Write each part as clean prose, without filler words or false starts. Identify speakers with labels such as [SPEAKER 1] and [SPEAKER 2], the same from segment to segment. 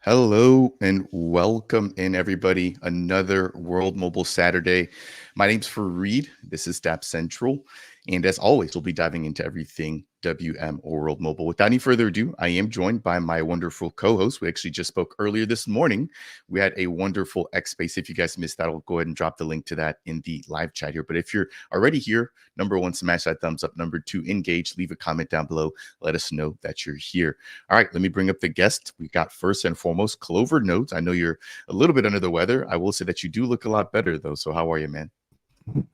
[SPEAKER 1] Hello and welcome in, everybody. Another World Mobile Saturday. My name's Fareed. This is DAP Central. And as always, we'll be diving into everything WM or World Mobile. Without any further ado, I am joined by my wonderful co host. We actually just spoke earlier this morning. We had a wonderful X Space. If you guys missed that, I'll go ahead and drop the link to that in the live chat here. But if you're already here, number one, smash that thumbs up. Number two, engage. Leave a comment down below. Let us know that you're here. All right, let me bring up the guest. We got first and foremost Clover Notes. I know you're a little bit under the weather. I will say that you do look a lot better, though. So, how are you, man?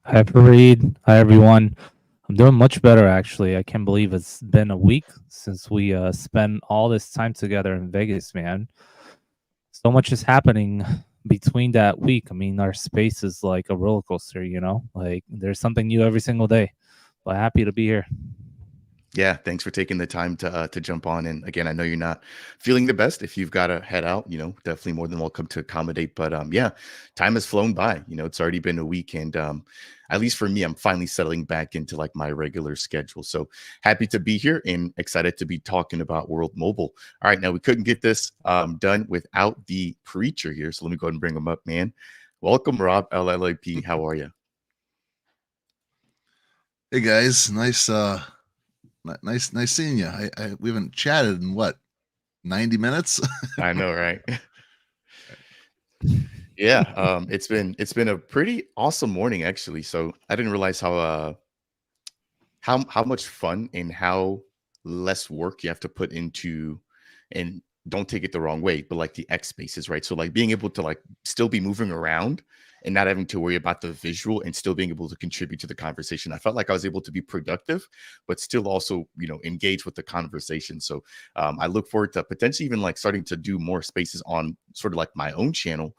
[SPEAKER 2] Hi, Fareed. Hi, everyone. I'm doing much better, actually. I can't believe it's been a week since we spent all this time together in Vegas, man. So much is happening between that week. I mean, our space is like a roller coaster, Like, there's something new every single day. But happy to be here.
[SPEAKER 1] Yeah, thanks for taking the time to jump on. And again, I know you're not feeling the best. If you've got to head out, definitely more than welcome to accommodate. But yeah, time has flown by. It's already been a week, and at least for me, I'm finally settling back into like my regular schedule. So happy to be here and excited to be talking about World Mobile. All right, now we couldn't get this done without the preacher here. So let me go ahead and bring him up, man. Welcome, Rob LLAP. How are you?
[SPEAKER 3] Hey guys, nice seeing you. We haven't chatted in what 90 minutes.
[SPEAKER 1] I know, right? Yeah, it's been a pretty awesome morning actually. So I didn't realize how much fun and how less work you have to put into, and don't take it the wrong way, but like the X spaces, right? So like being able to like still be moving around and not having to worry about the visual and still being able to contribute to the conversation. I felt like I was able to be productive, but still also, engage with the conversation. So I look forward to potentially even like starting to do more spaces on sort of like my own channel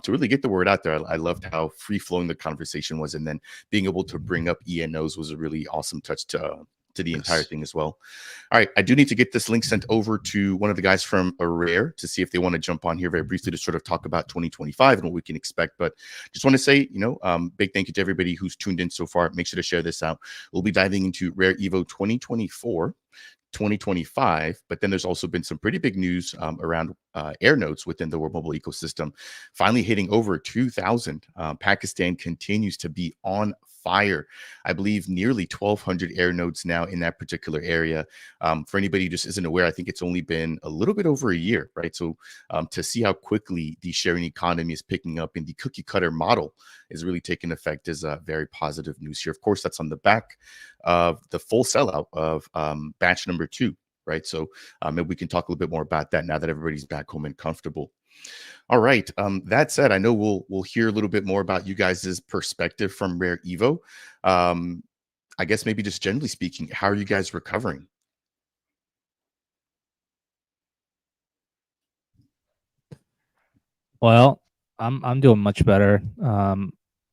[SPEAKER 1] to really get the word out there. I loved how free flowing the conversation was. And then being able to bring up ENOs was a really awesome touch to the entire
[SPEAKER 3] Yes.
[SPEAKER 1] thing as well. All right, I do need to get this link sent over to one of the guys from Rare to see if they want to jump on here very briefly to sort of talk about 2025 and what we can expect. But just want to say, big thank you to everybody who's tuned in so far. Make sure to share this out. We'll be diving into Rare Evo 2024. 2025, but then there's also been some pretty big news around air nodes within the World Mobile ecosystem, finally hitting over 2,000. Pakistan continues to be on fire. I believe nearly 1,200 air nodes now in that particular area. For anybody who just isn't aware, I think it's only been a little bit over a year, right? So to see how quickly the sharing economy is picking up and the cookie cutter model is really taking effect is very positive news here. Of course, that's on the back of the full sellout of batch number 2, right? So maybe we can talk a little bit more about that now that everybody's back home and comfortable. All right. That said, I know we'll hear a little bit more about you guys' perspective from Rare Evo. I guess maybe just generally speaking, how are you guys recovering?
[SPEAKER 2] Well, I'm doing much better.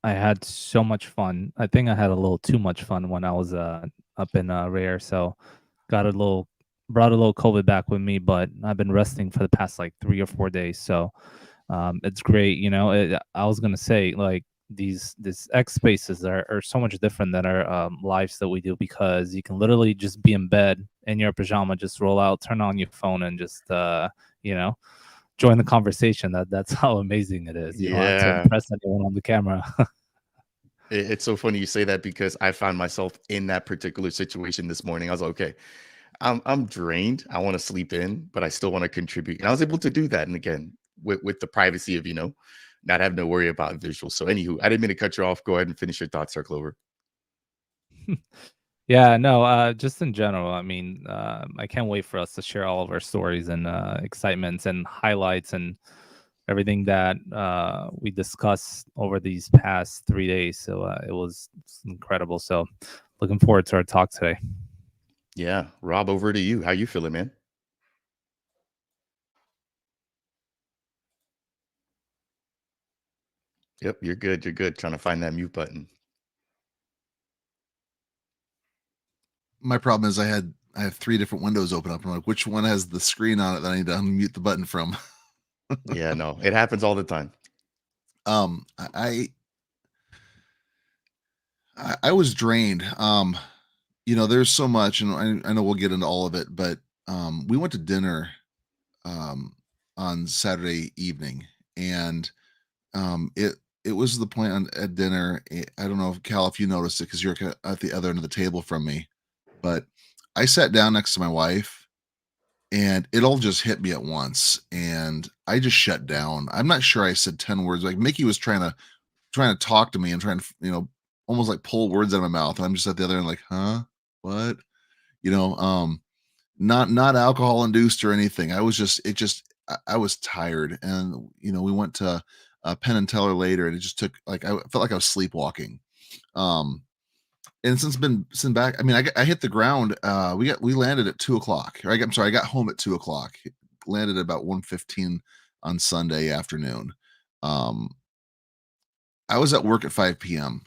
[SPEAKER 2] I had so much fun. I think I had a little too much fun when I was up in Rare, so got a little brought a little COVID back with me, but I've been resting for the past like 3 or 4 days, so it's great. I was gonna say like these X spaces are so much different than our lives that we do because you can literally just be in bed in your pajama, just roll out, turn on your phone, and just you know join the conversation. That's how amazing it is. You don't have to
[SPEAKER 1] Yeah.
[SPEAKER 2] impress anyone on the camera.
[SPEAKER 1] It's so funny you say that because I found myself in that particular situation this morning. I was like, okay, I'm drained. I want to sleep in, but I still want to contribute. And I was able to do that. And again, with the privacy of, not having to worry about visuals. So anywho, I didn't mean to cut you off. Go ahead and finish your thoughts, Sir Clover.
[SPEAKER 2] Yeah, no, just in general, I mean, I can't wait for us to share all of our stories and excitements and highlights and everything that we discussed over these past 3 days. So it's incredible. So looking forward to our talk today.
[SPEAKER 1] Yeah. Rob, over to you. How you feeling, man? Yep, you're good. You're good. Trying to find that mute button.
[SPEAKER 3] My problem is I have three different windows open up. I'm like, which one has the screen on it that I need to unmute the button from?
[SPEAKER 1] Yeah, no, it happens all the time.
[SPEAKER 3] um, I I was drained. There's so much, and I know we'll get into all of it, but we went to dinner. Um, on Saturday evening, and it was the point at dinner. I don't know if Cal, if you noticed it, because you're at the other end of the table from me, but I sat down next to my wife, and it all just hit me at once, and I just shut down. I'm not sure I said 10 words. Like Mickey was trying to talk to me and trying to, almost like pull words out of my mouth, and I'm just at the other end like, huh, what, you know, not alcohol induced or anything. I was just it just I was tired, and we went to Penn and Teller later, and it just took, like, I felt like I was sleepwalking. Um, and since back, I mean, I hit the ground. We landed at 2 o'clock. I'm sorry, I got home at 2 o'clock. Landed at about 1:15 on Sunday afternoon. Um, I was at work at 5 p.m.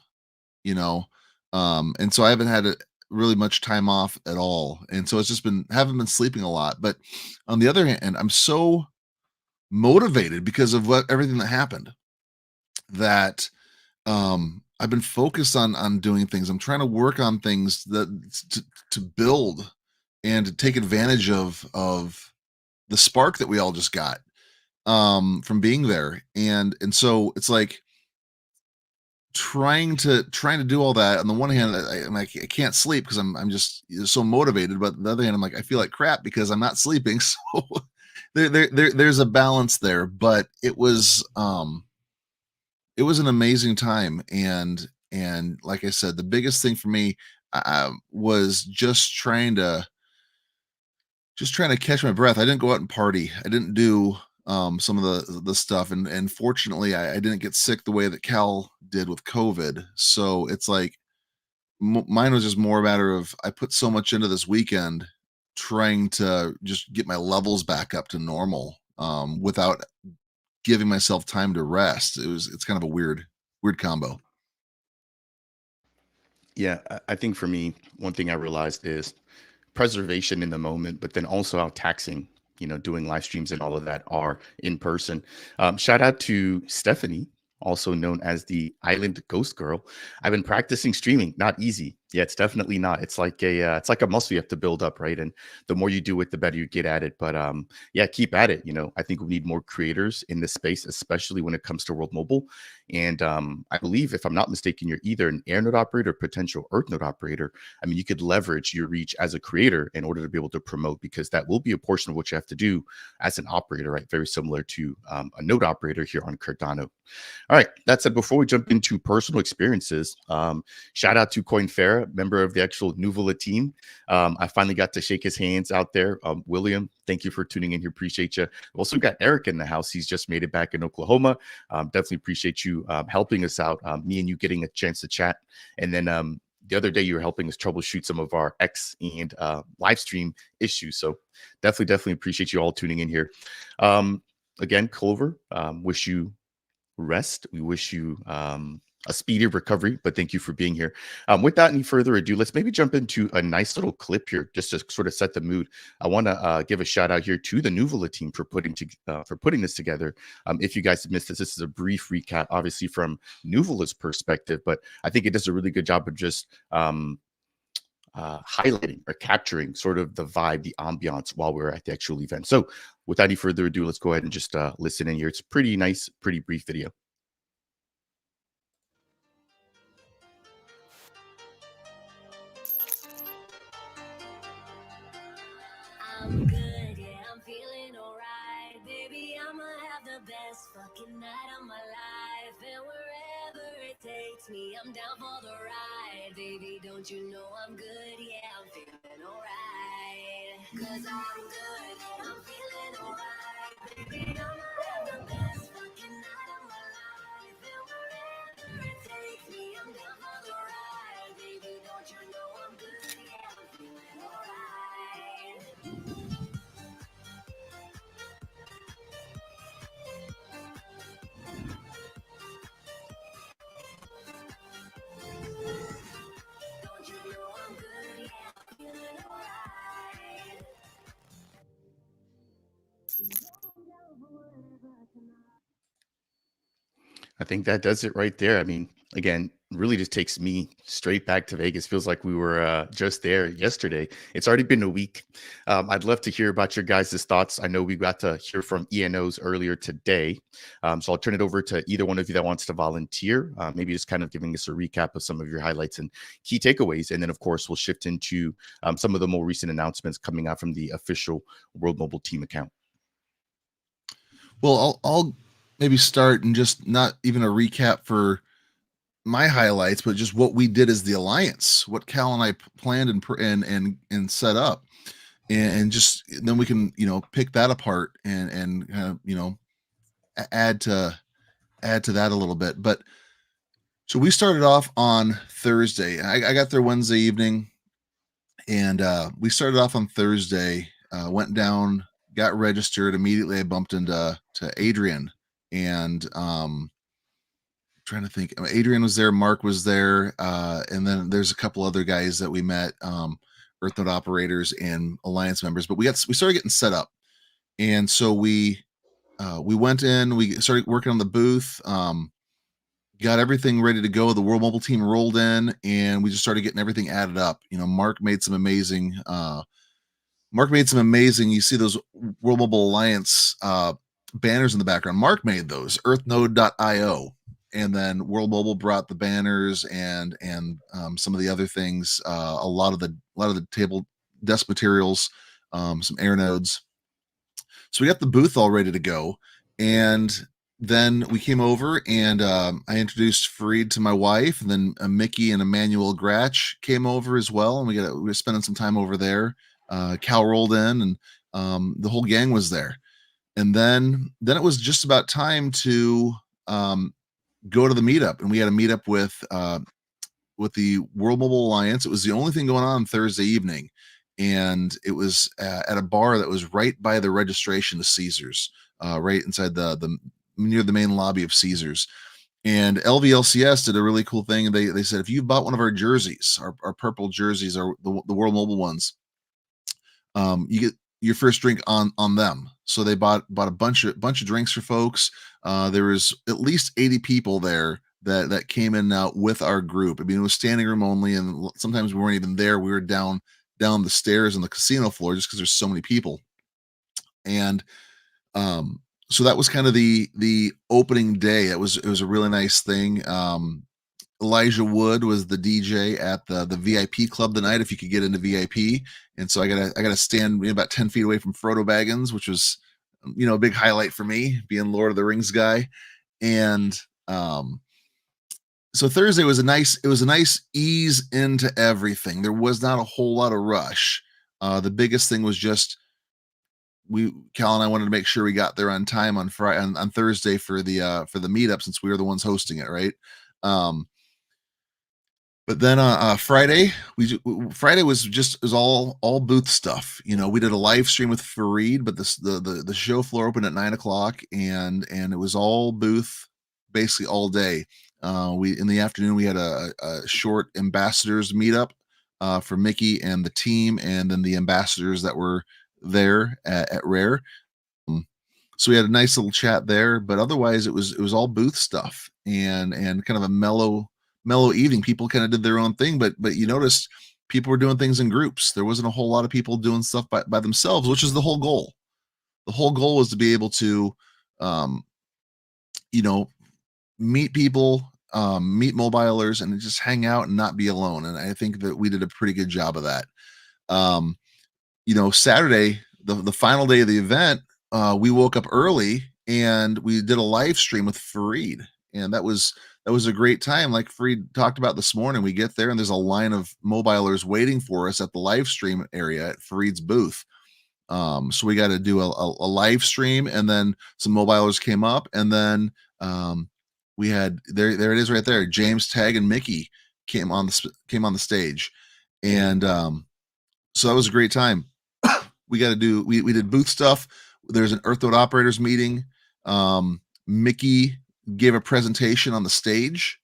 [SPEAKER 3] You know, and so I haven't had really much time off at all, and so it's just been haven't been sleeping a lot. But on the other hand, I'm so motivated because of everything that happened, that I've been focused on doing things. I'm trying to work on things to build and to take advantage of the spark that we all just got from being there. And so it's like trying to do all that. On the one hand, I'm like, I can't sleep because I'm just so motivated, but on the other hand, I'm like, I feel like crap because I'm not sleeping. So there's a balance there. But it was an amazing time, and like I said, the biggest thing for me was just trying to catch my breath. I didn't go out and party. I didn't do some of the stuff, and fortunately, I didn't get sick the way that Cal did with COVID. So it's like mine was just more a matter of, I put so much into this weekend trying to just get my levels back up to normal, without giving myself time to rest. It's kind of a weird combo.
[SPEAKER 1] Yeah, I think for me, one thing I realized is preservation in the moment, but then also how taxing, doing live streams and all of that are in person. Shout out to Stephanie, also known as the Island Ghost Girl. I've been practicing streaming. Not easy. Yeah, it's definitely not. It's like a muscle you have to build up, right? And the more you do it, the better you get at it. But yeah, keep at it. I think we need more creators in this space, especially when it comes to World Mobile. And I believe, if I'm not mistaken, you're either an air node operator or potential earth node operator. I mean, you could leverage your reach as a creator in order to be able to promote, because that will be a portion of what you have to do as an operator, right? Very similar to a node operator here on Cardano. All right. That said, before we jump into personal experiences, shout out to Coin Farah, member of the actual Nuvola team. I finally got to shake his hands out there. William, thank you for tuning in here. Appreciate you. We also got Eric in the house. He's just made it back in Oklahoma. Definitely appreciate you helping us out. Me and you getting a chance to chat. And then the other day you were helping us troubleshoot some of our X and live stream issues. So definitely appreciate you all tuning in here. Again, Clover, wish you rest. We wish you a speedy recovery, but thank you for being here. Without any further ado, let's maybe jump into a nice little clip here just to sort of set the mood. I want to give a shout out here to the Nuvola team for putting this together. If you guys have missed this is a brief recap, obviously from Nuvola's perspective, but I think it does a really good job of just highlighting or capturing sort of the vibe, the ambiance while we're at the actual event. So without any further ado, let's go ahead and just listen in here. It's pretty nice, pretty brief video.
[SPEAKER 4] I'm good, yeah, I'm feeling alright. Baby, I'ma have the best fucking night of my life. And wherever it takes me, I'm down for the ride. Baby, don't you know I'm good, yeah, I'm feeling alright. 'Cause I'm good, yeah, I'm feeling alright. Baby, I'ma have the best fucking night of my life. And wherever it takes me, I'm down for the ride. Baby, don't you know I'm good, yeah, I'm feeling alright. Don't you know I'm good, yeah, I'm feeling alright.
[SPEAKER 1] I think that does it right there. I mean, again, really just takes me straight back to Vegas. Feels like we were just there yesterday. It's already been a week. I'd love to hear about your guys' thoughts. I know we got to hear from ENOs earlier today. So I'll turn it over to either one of you that wants to volunteer, maybe just kind of giving us a recap of some of your highlights and key takeaways. And then, of course, we'll shift into some of the more recent announcements coming out from the official World Mobile Team account.
[SPEAKER 3] Well, I'll maybe start and just not even a recap for my highlights, but just what we did as the alliance, what Cal and I planned and set up, and just then we can pick that apart and kind of add to that a little bit. But so we started off on Thursday. I got there Wednesday evening, and we started off on Thursday. Went down, got registered immediately. I bumped into Adrian and trying to think. Adrian was there, Mark was there, and then there's a couple other guys that we met, Earth Node operators and alliance members. But we started getting set up, and so we went in. We started working on the booth. Got everything ready to go. The World Mobile Team rolled in, and we just started getting everything added up. Mark made some amazing. You see those World Mobile Alliance banners in the background. Mark made those. EarthNode.io. And then World Mobile brought the banners and some of the other things, a lot of the table desk materials, some air nodes. So we got the booth all ready to go, and then we came over and I introduced Fareed to my wife, and then Mickey and Emmanuel Gratch came over as well, and we were spending some time over there. Cal rolled in, and the whole gang was there, and then it was just about time to go to the meetup, and we had a meetup with the World Mobile Alliance. It was the only thing going on Thursday evening, and it was at a bar that was right by the registration to Caesars, right inside the near the main lobby of Caesars. And LVLCS did a really cool thing. They said, if you bought one of our jerseys, our purple jerseys, or the World Mobile ones, you get your first drink on them. So they bought a bunch of drinks for folks. There was at least 80 people there that came in now with our group. I mean, it was standing room only, and sometimes we weren't even there. We were down the stairs on the casino floor just because there's so many people. And so that was kind of the opening day. It was a really nice thing. Elijah Wood was the DJ at the VIP club tonight, if you could get into VIP. And so I gotta stand about 10 feet away from Frodo Baggins, which was a big highlight for me, being Lord of the Rings guy. And so Thursday was a nice ease into everything. There was not a whole lot of rush. The biggest thing was just Cal and I wanted to make sure we got there on time on Thursday for the meetup, since we were the ones hosting it, right? But then Friday was all booth stuff. We did a live stream with Fareed, but the show floor opened at 9:00, and it was all booth basically all day. In the afternoon we had a short ambassadors meetup for Mickey and the team, and then the ambassadors that were there at Rare. So we had a nice little chat there, but otherwise it was all booth stuff and kind of a mellow evening. People kind of did their own thing, but you noticed people were doing things in groups. There wasn't a whole lot of people doing stuff by themselves, which is the whole goal. The whole goal was to be able to, meet people, meet mobilers, and just hang out and not be alone. And I think that we did a pretty good job of that. Saturday, the final day of the event, we woke up early and we did a live stream with Fareed, and that was a great time. Like Fareed talked about this morning, we get there and there's a line of mobilers waiting for us at the live stream area at Fareed's booth. So we got to do a live stream, and then some mobilers came up, and then we had there it is right there. James, Tag, and Mickey came on the stage, and so that was a great time. We did booth stuff. There's an Earth Node operators meeting. Mickey gave a presentation on the stage,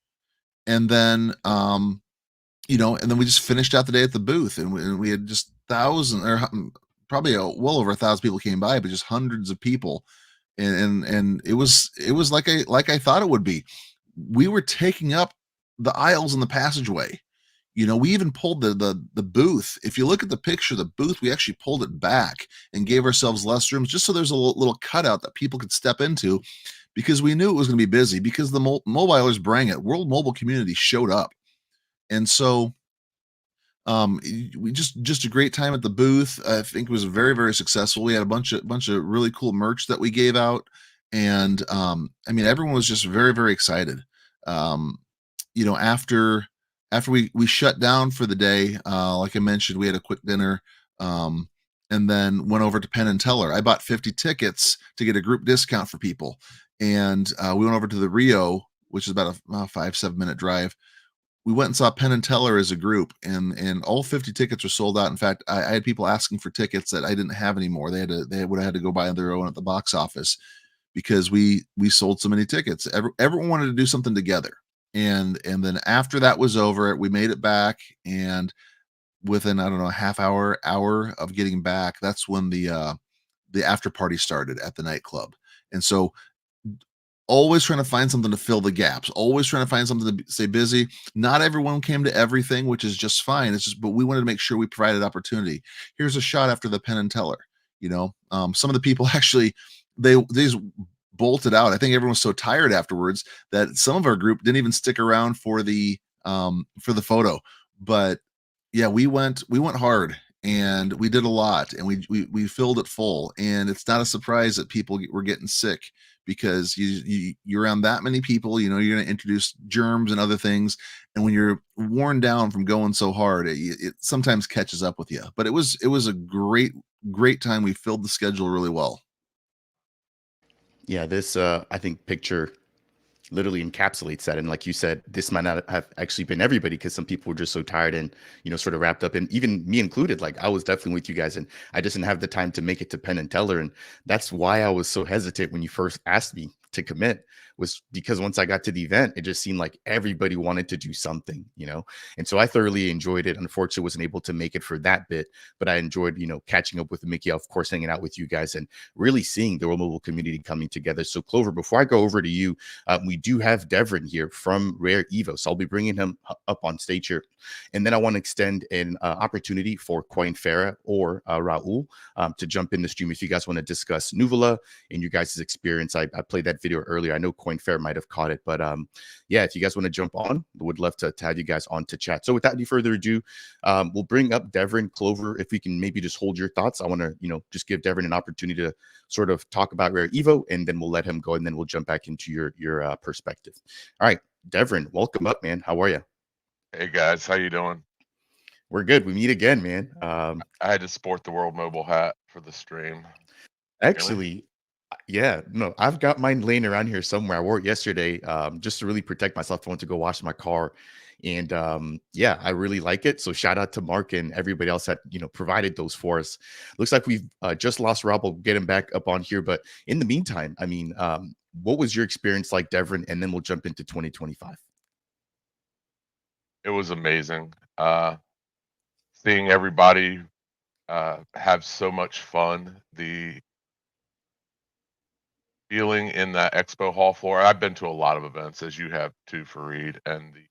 [SPEAKER 3] and then and then we just finished out the day at the booth, and we had just probably well over 1,000 people came by, but just hundreds of people, and it was like I thought it would be. We were taking up the aisles in the passageway. You know, we even pulled the booth. If you look at the picture, the booth, we actually pulled it back and gave ourselves less rooms just so there's a little cutout that people could step into, because we knew it was going to be busy, because the mobilers bring it. World Mobile Community showed up. And so we just a great time at the booth. I think it was very, very successful. We had a bunch of really cool merch that we gave out. And I mean, everyone was just very, very excited. You know, after we shut down for the day, like I mentioned, we had a quick dinner, and then went over to Penn and Teller. I bought 50 tickets to get a group discount for people, and we went over to the Rio, which is about a 5-7 minute drive. We went and saw Penn and Teller as a group, and all 50 tickets were sold out. In fact, I had people asking for tickets that I didn't have anymore. They would have had to go buy their own at the box office, because we sold so many tickets. Everyone wanted to do something together. And then after that was over, we made it back, and within, I don't know, a half hour of getting back, that's when the after party started at the nightclub. And so always trying to find something to fill the gaps, always trying to find something to stay busy. Not everyone came to everything, which is just fine. It's just, but we wanted to make sure we provided opportunity. Here's a shot after the Penn and Teller. You know, some of the people actually, they just bolted out. I think everyone was so tired afterwards that some of our group didn't even stick around for the photo. But yeah, we went hard, and we did a lot, and we filled it full. And it's not a surprise that people were getting sick, because you're around that many people. You know, you're going to introduce germs and other things, and when you're worn down from going so hard, it sometimes catches up with you. But it was a great time. We filled the schedule really well.
[SPEAKER 1] Yeah, this I think picture literally encapsulates that. And like you said, this might not have actually been everybody, because some people were just so tired and, you know, sort of wrapped up, and even me included. Like, I was definitely with you guys, and I just didn't have the time to make it to Penn and Teller. And that's why I was so hesitant when you first asked me to commit, was because once I got to the event, it just seemed like everybody wanted to do something, you know? And so I thoroughly enjoyed it. Unfortunately, wasn't able to make it for that bit, but I enjoyed, you know, catching up with Mickey, of course, hanging out with you guys, and really seeing the World Mobile community coming together. So Clover, before I go over to you, we do have Devryn here from Rare Evo, so I'll be bringing him up on stage here. And then I want to extend an opportunity for Coin Farah or Raul to jump in the stream if you guys want to discuss Nuvola and you guys' experience. I played that video earlier. I know Coin Farah might have caught it, but yeah, if you guys want to jump on, would love to have you guys on to chat. So without any further ado, we'll bring up Devryn. Clover, if we can maybe just hold your thoughts. I want to, you know, just give Devryn an opportunity to sort of talk about Rare Evo, and then we'll let him go, and then we'll jump back into your perspective. All right, Devryn, welcome up, man. How are you?
[SPEAKER 5] Hey guys, how you doing?
[SPEAKER 1] We're good. We meet again, man.
[SPEAKER 5] I had to sport the World Mobile hat for the stream.
[SPEAKER 1] Actually, yeah, no, I've got mine laying around here somewhere. I wore it yesterday, just to really protect myself. I went to go wash my car, and yeah, I really like it. So shout out to Mark and everybody else that, you know, provided those for us. Looks like we've just lost Rob. We'll get him back up on here, but in the meantime, I mean, what was your experience like, Devryn? And then we'll jump into 2025.
[SPEAKER 5] It was amazing. Seeing everybody have so much fun. The feeling in that expo hall floor. I've been to a lot of events, as you have too, Fareed, and the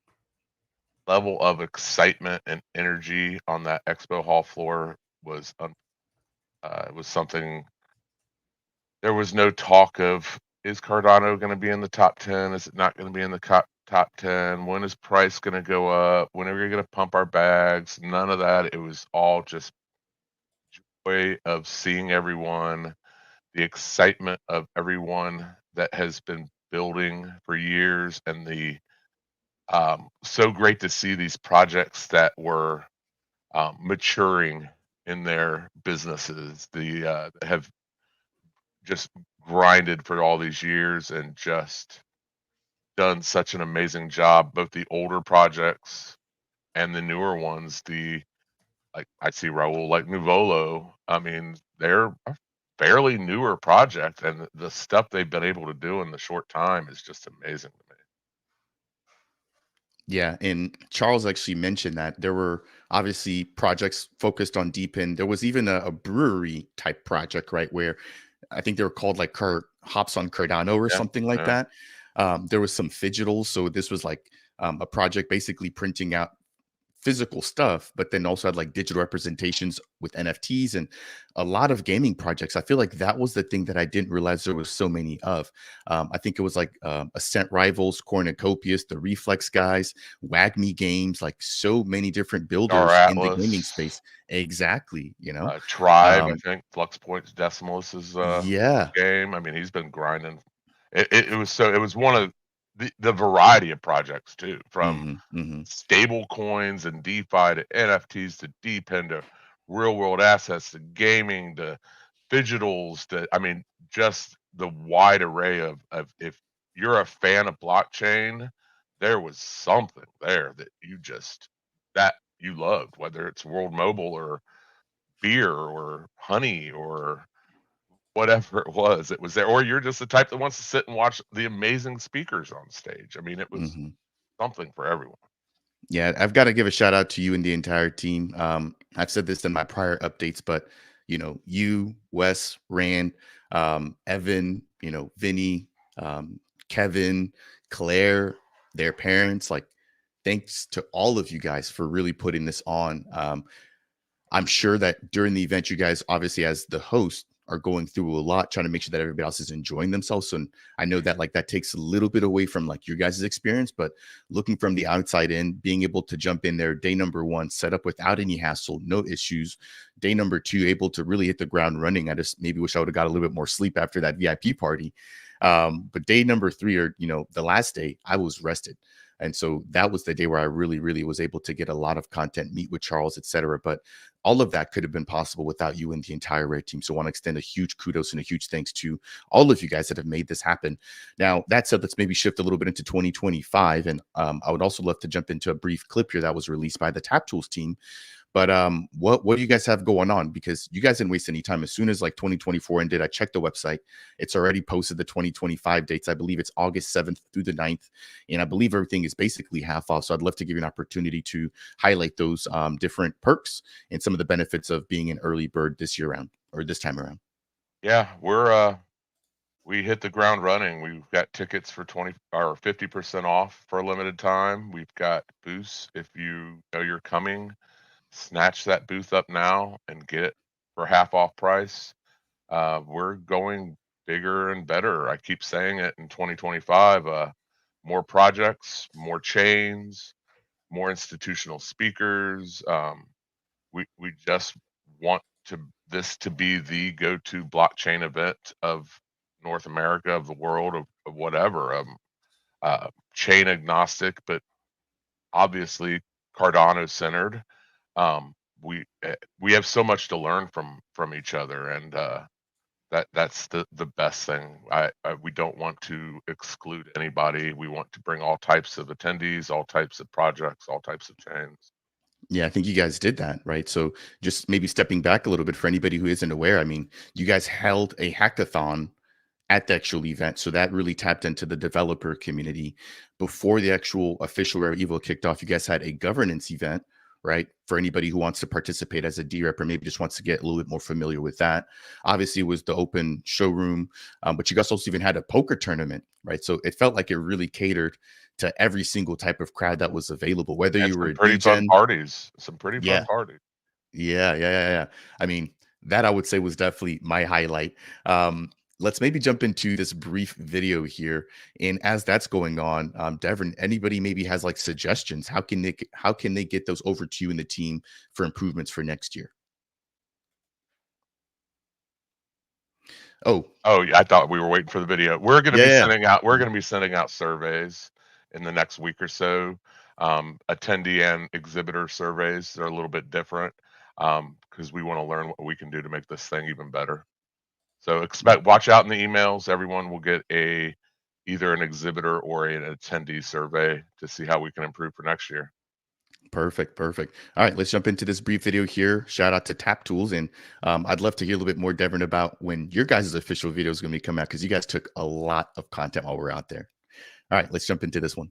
[SPEAKER 5] level of excitement and energy on that expo hall floor was it was something. There was no talk of, is Cardano going to be in the top 10? Is it not going to be in the top 10? When is price going to go up? When are we going to pump our bags? None of that. It was all just joy of seeing everyone, the excitement of everyone that has been building for years, and the so great to see these projects that were maturing in their businesses, that have just grinded for all these years and just done such an amazing job, both the older projects and the newer ones. Like I see Raul, like Nuvola. I mean, they're a fairly newer project, and the stuff they've been able to do in the short time is just amazing to me.
[SPEAKER 1] Yeah, and Charles actually mentioned that there were obviously projects focused on DePIN. There was even a brewery type project, right, where I think they were called like Hops on Cardano or
[SPEAKER 5] Yeah,
[SPEAKER 1] something like
[SPEAKER 5] yeah.
[SPEAKER 1] that. There was some fidgetals, so this was like a project basically printing out physical stuff, but then also had like digital representations with NFTs and a lot of gaming projects. I feel like that was the thing that I didn't realize there was so many of. I think it was like Ascent Rivals, Cornucopias, the Reflex guys, WagMe Games, like so many different
[SPEAKER 5] Star
[SPEAKER 1] builders in the gaming
[SPEAKER 5] Atlas,
[SPEAKER 1] space. Exactly, you know.
[SPEAKER 5] Tribe, I
[SPEAKER 1] Um,
[SPEAKER 5] think Flux Points Decimalus is
[SPEAKER 1] yeah.
[SPEAKER 5] game. I mean, he's been grinding. It was one of the variety of projects too, from
[SPEAKER 1] Hmm.
[SPEAKER 5] stable coins and DeFi to NFTs to DePIN to real world assets to gaming to digitals to, I mean, just the wide array of if you're a fan of blockchain, there was something there that you loved, whether it's World Mobile or beer or honey or whatever it was there, or you're just the type that wants to sit and watch the amazing speakers on stage. I mean, it was
[SPEAKER 1] Hmm.
[SPEAKER 5] something for everyone.
[SPEAKER 1] Yeah, I've got to give a shout out to you and the entire team. I've said this in my prior updates, but you, Wes, Rand, Evan, Vinny, Kevin, Claire, their parents, like thanks to all of you guys for really putting this on. I'm sure that during the event, you guys, obviously, as the host, are going through a lot, trying to make sure that everybody else is enjoying themselves. So I know that like that takes a little bit away from like your guys' experience, but looking from the outside in, being able to jump in there day number one, set up without any hassle, no issues. Day number two, able to really hit the ground running. I just maybe wish I would have got a little bit more sleep after that VIP party. But day number three, or the last day, I was rested. And so that was the day where I really, really was able to get a lot of content, meet with Charles, etc. But all of that could have been possible without you and the entire Rare team. So I want to extend a huge kudos and a huge thanks to all of you guys that have made this happen. Now, that said, let's maybe shift a little bit into 2025. And I would also love to jump into a brief clip here that was released by the Tap Tools team. But what do you guys have going on? Because you guys didn't waste any time. As soon as like 2024 ended, I checked the website. It's already posted the 2025 dates. I believe it's August 7th through the 9th. And I believe everything is basically half off. So I'd love to give you an opportunity to highlight those different perks and some of the benefits of being an early bird this time around.
[SPEAKER 5] Yeah, we hit the ground running. We've got tickets for 20 or 50% off for a limited time. We've got booths. If you know you're coming, snatch that booth up now and get it for half off price. We're going bigger and better. I keep saying it in 2025. More projects, more chains, more institutional speakers. We just want this to be the go-to blockchain event of North America, of the world, of whatever. Chain agnostic, but obviously Cardano centered. We have so much to learn from each other, and that's the best thing. We don't want to exclude anybody. We want to bring all types of attendees, all types of projects, all types of chains.
[SPEAKER 1] Yeah, I think you guys did that, right? So just maybe stepping back a little bit for anybody who isn't aware, I mean, you guys held a hackathon at the actual event. So that really tapped into the developer community. Before the actual official Rare Evo kicked off, you guys had a governance event, right? For anybody who wants to participate as a DREP or maybe just wants to get a little bit more familiar with that. Obviously, it was the open showroom, but you guys also even had a poker tournament, right? So it felt like it really catered to every single type of crowd that was available, whether
[SPEAKER 5] And
[SPEAKER 1] you were
[SPEAKER 5] some
[SPEAKER 1] a
[SPEAKER 5] pretty fun
[SPEAKER 1] DGen.
[SPEAKER 5] parties. Some pretty fun
[SPEAKER 1] Yeah,
[SPEAKER 5] parties.
[SPEAKER 1] yeah. I mean, that I would say was definitely my highlight. Let's maybe jump into this brief video here. And as that's going on, Devryn, anybody maybe has like suggestions? How can they get those over to you and the team for improvements for next year? Oh,
[SPEAKER 5] Yeah, I thought we were waiting for the video. We're going to be
[SPEAKER 1] yeah.
[SPEAKER 5] sending out surveys in the next week or so. Attendee and exhibitor surveys. They're a little bit different because we want to learn what we can do to make this thing even better. So watch out in the emails. Everyone will get either an exhibitor or an attendee survey to see how we can improve for next year.
[SPEAKER 1] Perfect. All right, let's jump into this brief video here. Shout out to Tap Tools, and I'd love to hear a little bit more, Devryn, about when your guys' official video is going to be coming out, because you guys took a lot of content while we're out there. All right, let's jump into this one.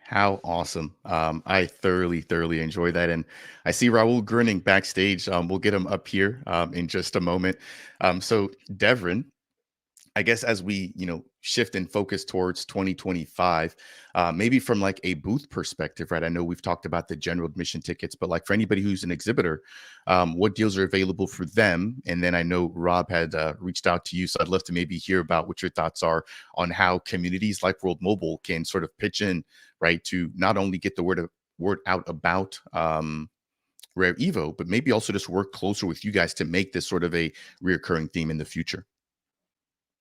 [SPEAKER 1] How awesome. I thoroughly enjoy that. And I see Raul grinning backstage. We'll get him up here in just a moment. So Devryn, I guess as we, shift and focus towards 2025, maybe from like a booth perspective, right? I know we've talked about the general admission tickets, but like for anybody who's an exhibitor, what deals are available for them? And then I know Rob had reached out to you, so I'd love to maybe hear about what your thoughts are on how communities like World Mobile can sort of pitch in, right, to not only get the word out about Rare Evo, but maybe also just work closer with you guys to make this sort of a reoccurring theme in the future.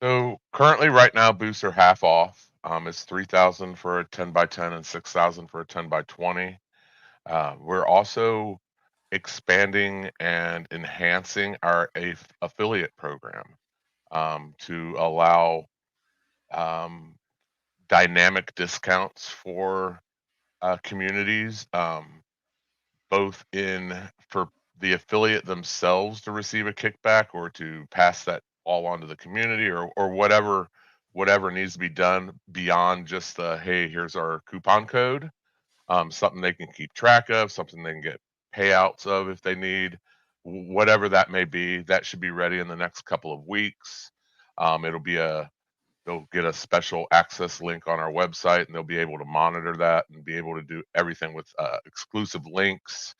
[SPEAKER 5] So currently, right now, booths are half off. It's 3,000 for a 10 by 10 and 6,000 for a 10 by 20. We're also expanding and enhancing our affiliate program to allow dynamic discounts for communities, both for the affiliate themselves to receive a kickback or to pass that all on to the community, or whatever needs to be done beyond just the, hey, here's our coupon code. Something they can keep track of, something they can get payouts of if they need, whatever that may be. That should be ready in the next couple of weeks. They'll get a special access link on our website, and they'll be able to monitor that and be able to do everything with exclusive links,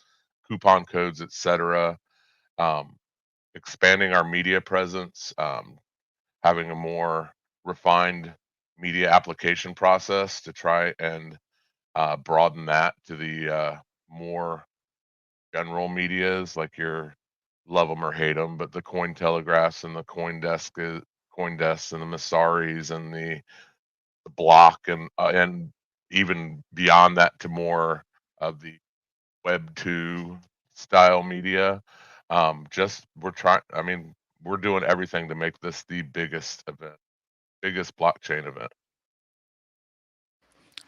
[SPEAKER 5] coupon codes, etc. Um, expanding our media presence, having a more refined media application process to try and broaden that to the more general medias, like your love them or hate them, but the Coin Telegraphs and the CoinDesks and the Masaris and the Block and even beyond that to more of the Web 2 style media. Just we're trying. I mean, we're doing everything to make this the biggest blockchain event.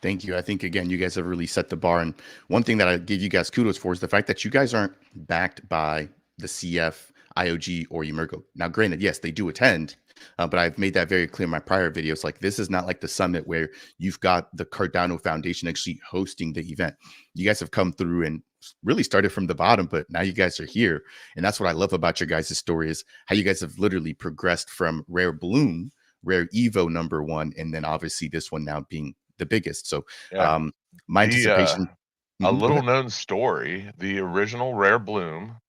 [SPEAKER 1] Thank you. I think, again, you guys have really set the bar. And one thing that I give you guys kudos for is the fact that you guys aren't backed by the CF, IOG, or Emergo. Now, granted, yes, they do attend, but I've made that very clear in my prior videos. Like, this is not like the summit where you've got the Cardano Foundation actually hosting the event. You guys have come through and really started from the bottom, but now you guys are here. And that's what I love about your guys' story, is how you guys have literally progressed from Rare Bloom, Rare Evo #1, and then obviously this one now being the biggest. So
[SPEAKER 5] Yeah.
[SPEAKER 1] my anticipation.
[SPEAKER 5] A little known story: the original Rare Bloom.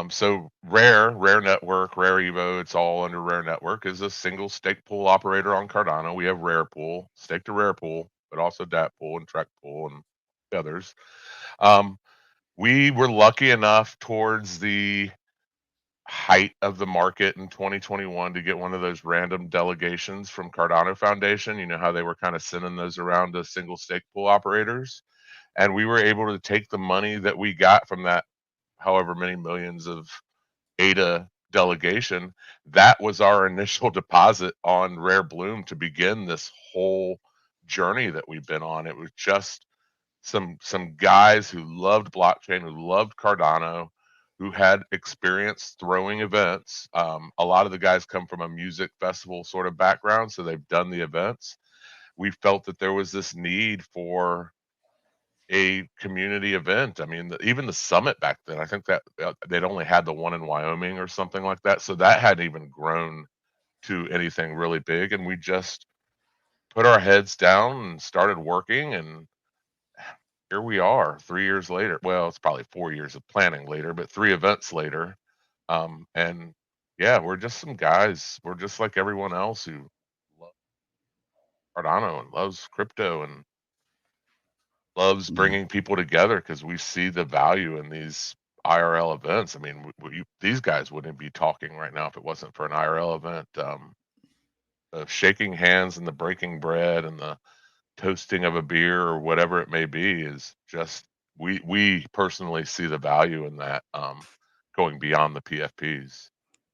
[SPEAKER 5] So Rare Network, Rare Evo, it's all under Rare Network, is a single stake pool operator on Cardano. We have Rare Pool, stake to Rare Pool, but also DAT Pool and Trek Pool and others. We were lucky enough towards the height of the market in 2021 to get one of those random delegations from Cardano Foundation. You know how they were kind of sending those around to single stake pool operators, and we were able to take the money that we got from that, however many millions of ADA delegation, that was our initial deposit on Rare Bloom to begin this whole journey that we've been on. It was just some guys who loved blockchain, who loved Cardano, who had experience throwing events. A lot of the guys come from a music festival sort of background, so they've done the events. We felt that there was this need for a community event. I mean, even the summit back then, I think that they'd only had the one in Wyoming or something like that. So that hadn't even grown to anything really big. And we just put our heads down and started working. And here we are 3 years later. Well, it's probably 4 years of planning later, but 3 events later. And yeah, we're just some guys. We're just like everyone else who loves Cardano and loves crypto and loves bringing people together because we see the value in these IRL events. I mean, these guys wouldn't be talking right now if it wasn't for an IRL event. The shaking hands and the breaking bread and the toasting of a beer or whatever it may be is just we personally see the value in that, going beyond the PFPs.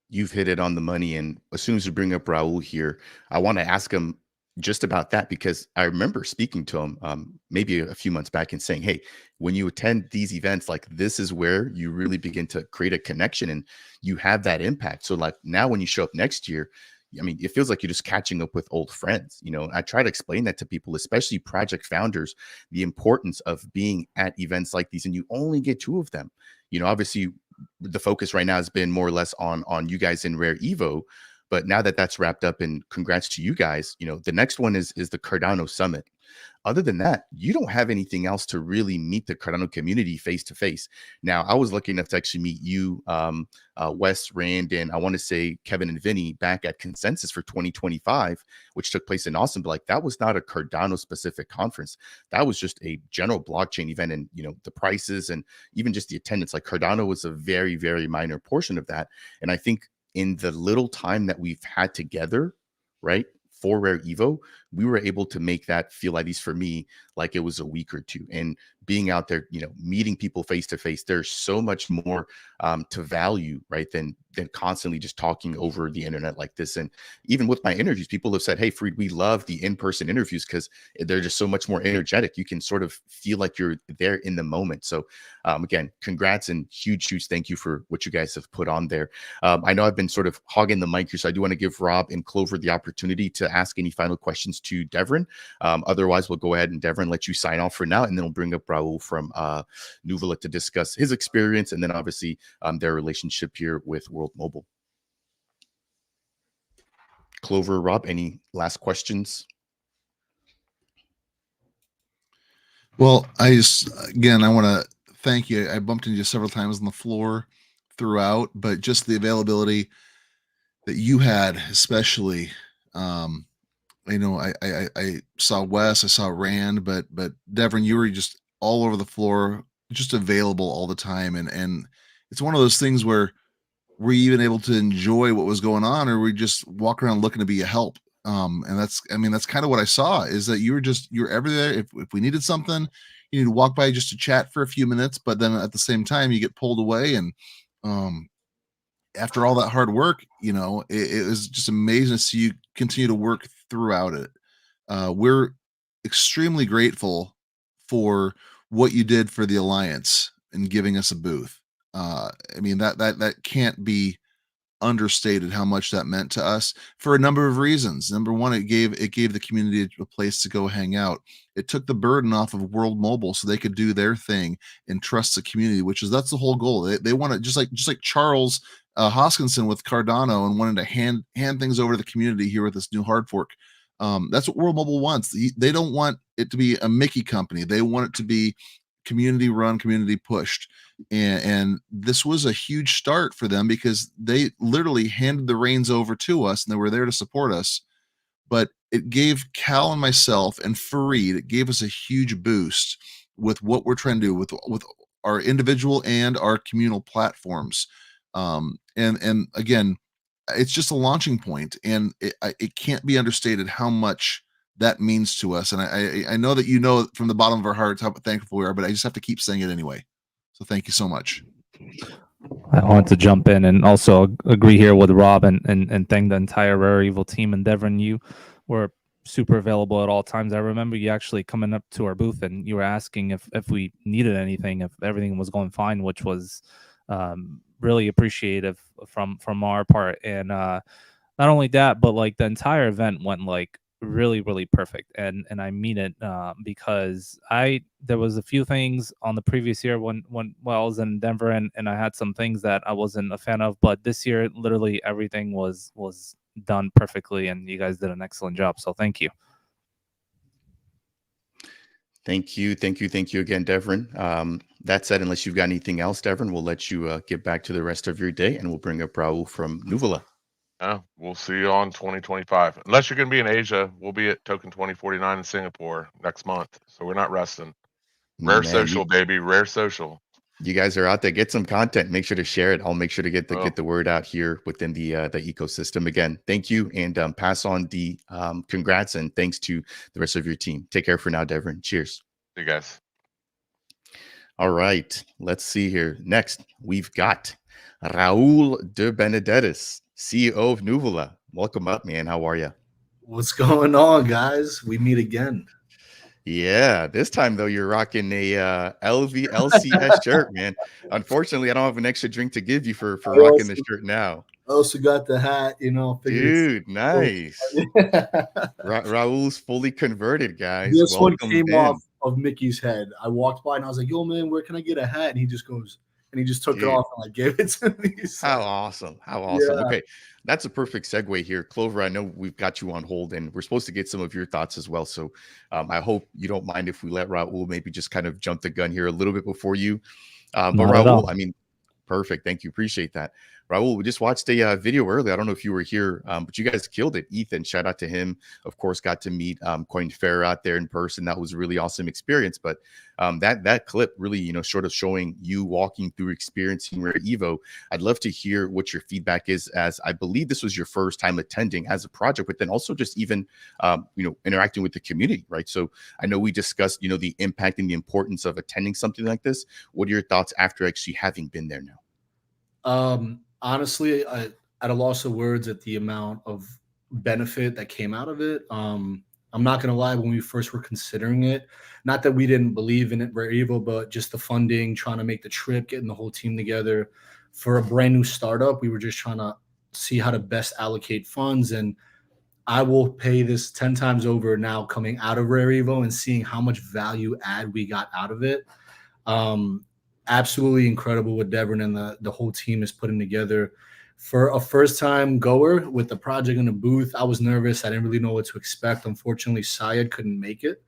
[SPEAKER 1] You've hit it on the money. And as soon as you bring up Raul here, I want to ask him just about that, because I remember speaking to him maybe a few months back and saying, hey, when you attend these events, like this is where you really begin to create a connection and you have that impact. So like now when you show up next year, I mean, it feels like you're just catching up with old friends. You know, I try to explain that to people, especially project founders, the importance of being at events like these. And you only get 2 of them. You know, obviously the focus right now has been more or less on you guys in Rare Evo, but now that that's wrapped up, and congrats to you guys, you know, the next one is the Cardano Summit. Other than that, you don't have anything else to really meet the Cardano community face to face. Now, I was lucky enough to actually meet you, Wes, Rand, and I want to say Kevin and Vinny back at Consensus for 2025, which took place in Austin. But like that was not a Cardano specific conference. That was just a general blockchain event, and you know the prices and even just the attendance. Like Cardano was a very, very minor portion of that. And I think in the little time that we've had together, right, for Rare Evo, we were able to make that feel, at least for me, like it was a week or 2. And being out there, you know, meeting people face to face, there's so much more to value, right, than constantly just talking over the internet like this. And even with my interviews, people have said, hey, Freed, we love the in-person interviews because they're just so much more energetic. You can sort of feel like you're there in the moment. So again, congrats and huge thank you for what you guys have put on there. I know I've been sort of hogging the mic here, so I do want to give Rob and Clover the opportunity to ask any final questions to Devryn. Otherwise, we'll go ahead and Devryn let you sign off for now, and then we'll bring up Raul from Nuvola to discuss his experience, and then obviously their relationship here with World Mobile. Clover, Rob, any last questions?
[SPEAKER 3] Well, I want to thank you. I bumped into you several times on the floor throughout, but just the availability that you had, especially, you know, I saw Wes, I saw Rand, but Devryn, you were just all over the floor, just available all the time. And it's one of those things where were you even able to enjoy what was going on, or were you just walk around looking to be a help? And that's kind of what I saw, is that you're everywhere. If we needed something, you need to walk by just to chat for a few minutes, but then at the same time you get pulled away. And after all that hard work, you know, it was just amazing to see you continue to work throughout it. We're extremely grateful for what you did for the Alliance and giving us a booth. I mean, that can't be understated how much that meant to us for a number of reasons. Number one, it gave the community a place to go hang out. It took the burden off of World Mobile so they could do their thing and trust the community, that's the whole goal. They want to, just like Charles Hoskinson with Cardano, and wanted to hand things over to the community here with this new hard fork. That's what World Mobile wants. They don't want it to be a Mickey company. They want it to be community run, community pushed. And this was a huge start for them, because they literally handed the reins over to us and they were there to support us. But it gave Cal and myself and Fareed, it gave us a huge boost with what we're trying to do with our individual and our communal platforms. And again, it's just a launching point, and it can't be understated how much that means to us. And I know that, you know, from the bottom of our hearts how thankful we are, but I just have to keep saying it anyway. So thank you so much.
[SPEAKER 2] I wanted to jump in and also agree here with Rob and thank the entire Rare Evil team. And Devryn, you were super available at all times. I remember you actually coming up to our booth and you were asking if we needed anything, if everything was going fine, which was really appreciative from our part. And not only that, but like the entire event went like really perfect, and I mean it, because there was a few things on the previous year when I was in Denver, and I had some things that I wasn't a fan of, but this year literally everything was done perfectly, and you guys did an excellent job, so thank you.
[SPEAKER 1] Thank you again, Devryn. That said, unless you've got anything else, Devryn, we'll let you get back to the rest of your day, and we'll bring up Raul from Nuvola.
[SPEAKER 5] We'll see you on 2025. Unless you're going to be in Asia, we'll be at Token 2049 in Singapore next month. So we're not resting. Rare social, baby. Rare social.
[SPEAKER 1] You guys are out there. Get some content. Make sure to share it. I'll make sure to get the word out here within the ecosystem. Again, thank you, and pass on the congrats and thanks to the rest of your team. Take care for now, Devryn. Cheers.
[SPEAKER 5] See you guys.
[SPEAKER 1] All right. Let's see here. Next, we've got Raul de Benedettis, CEO of Nuvola. Welcome up, man. How are you?
[SPEAKER 6] What's going on, guys? We meet again.
[SPEAKER 1] Yeah, this time though you're rocking a LCS shirt, man. Unfortunately, I don't have an extra drink to give you for rocking the shirt now.
[SPEAKER 6] I also got the hat,
[SPEAKER 1] Dude, nice. Raul's fully converted, guys.
[SPEAKER 6] This one came off of Mickey's head. I walked by and I was like, "Yo, man, where can I get a hat?" And he just goes and he just took it off and I gave it to me. So.
[SPEAKER 1] How awesome! How awesome!
[SPEAKER 6] Yeah.
[SPEAKER 1] Okay, that's a perfect segue here, Clover. I know we've got you on hold, and we're supposed to get some of your thoughts as well. So, I hope you don't mind if we let Raul maybe just kind of jump the gun here a little bit before you. But Raul, I mean, perfect. Thank you. Appreciate that. Raul, we just watched a video earlier. I don't know if you were here, but you guys killed it. Ethan, shout out to him. Of course, got to meet Coin Fair out there in person. That was a really awesome experience. But that clip really, sort of showing you walking through experiencing Rare Evo. I'd love to hear what your feedback is, as I believe this was your first time attending as a project, but then also just even, interacting with the community, right? So I know we discussed, the impact and the importance of attending something like this. What are your thoughts after actually having been there now?
[SPEAKER 6] Honestly, at a loss of words at the amount of benefit that came out of it. I'm not going to lie, when we first were considering it, not that we didn't believe in it, Rare Evo, but just the funding, trying to make the trip, getting the whole team together for a brand new startup. We were just trying to see how to best allocate funds. And I will pay this 10 times over now coming out of Rare Evo and seeing how much value add we got out of it. Absolutely incredible what Devryn and the whole team is putting together. For a first-time goer with the project in the booth, I was nervous. I didn't really know what to expect. Unfortunately, Syed couldn't make it,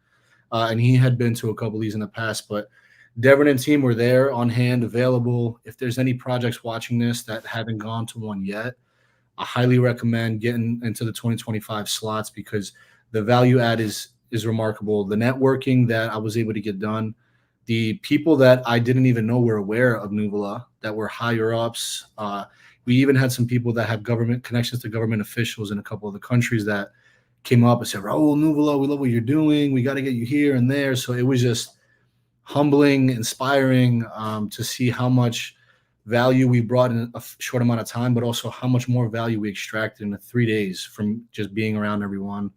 [SPEAKER 6] and he had been to a couple of these in the past. But Devryn and team were there, on hand, available. If there's any projects watching this that haven't gone to one yet, I highly recommend getting into the 2025 slots, because the value add is remarkable. The networking that I was able to get done, the people that I didn't even know were aware of Nuvola, that were higher ups. We even had some people that have government connections to government officials in a couple of the countries that came up and said, "Raul, Nuvola, we love what you're doing. We got to get you here and there." So it was just humbling, inspiring, to see how much value we brought in a short amount of time, but also how much more value we extracted in the 3 days from just being around everyone.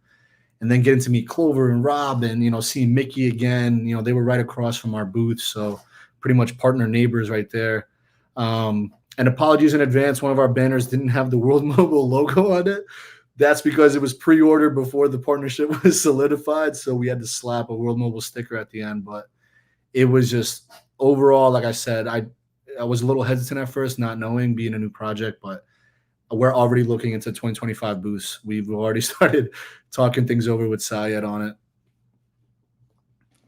[SPEAKER 6] And then getting to meet Clover and Rob and, seeing Mickey again, they were right across from our booth. So pretty much partner neighbors right there. And apologies in advance. One of our banners didn't have the World Mobile logo on it. That's because it was pre-ordered before the partnership was solidified. So we had to slap a World Mobile sticker at the end. But it was just overall, like I said, I was a little hesitant at first, not knowing, being a new project, but we're already looking into 2025 booths. We've already started talking things over with Syed on it.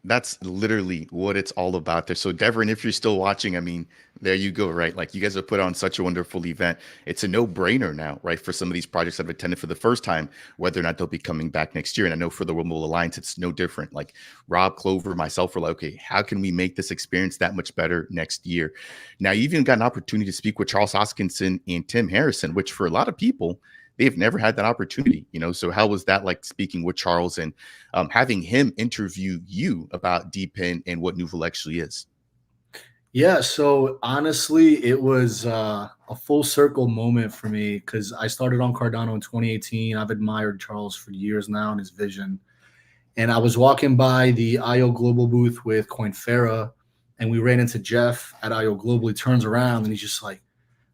[SPEAKER 1] That's literally what it's all about there. So Devryn, if you're still watching, I mean, there you go, right? Like, you guys have put on such a wonderful event. It's a no-brainer now, right? For some of these projects that have attended for the first time, whether or not they'll be coming back next year. And I know for the World Mobile Alliance, it's no different. Like, Rob, Clover, myself were like, okay, how can we make this experience that much better next year? Now, you even got an opportunity to speak with Charles Hoskinson and Tim Harrison, which for a lot of people, they've never had that opportunity, so how was that like, speaking with Charles and having him interview you about DePIN and what Nuvola actually is?
[SPEAKER 6] Yeah, so honestly, it was a full circle moment for me because I started on Cardano in 2018. I've admired Charles for years now and his vision. And I was walking by the IO Global booth with Coinfera, and we ran into Jeff at IO Global. He turns around and he's just like,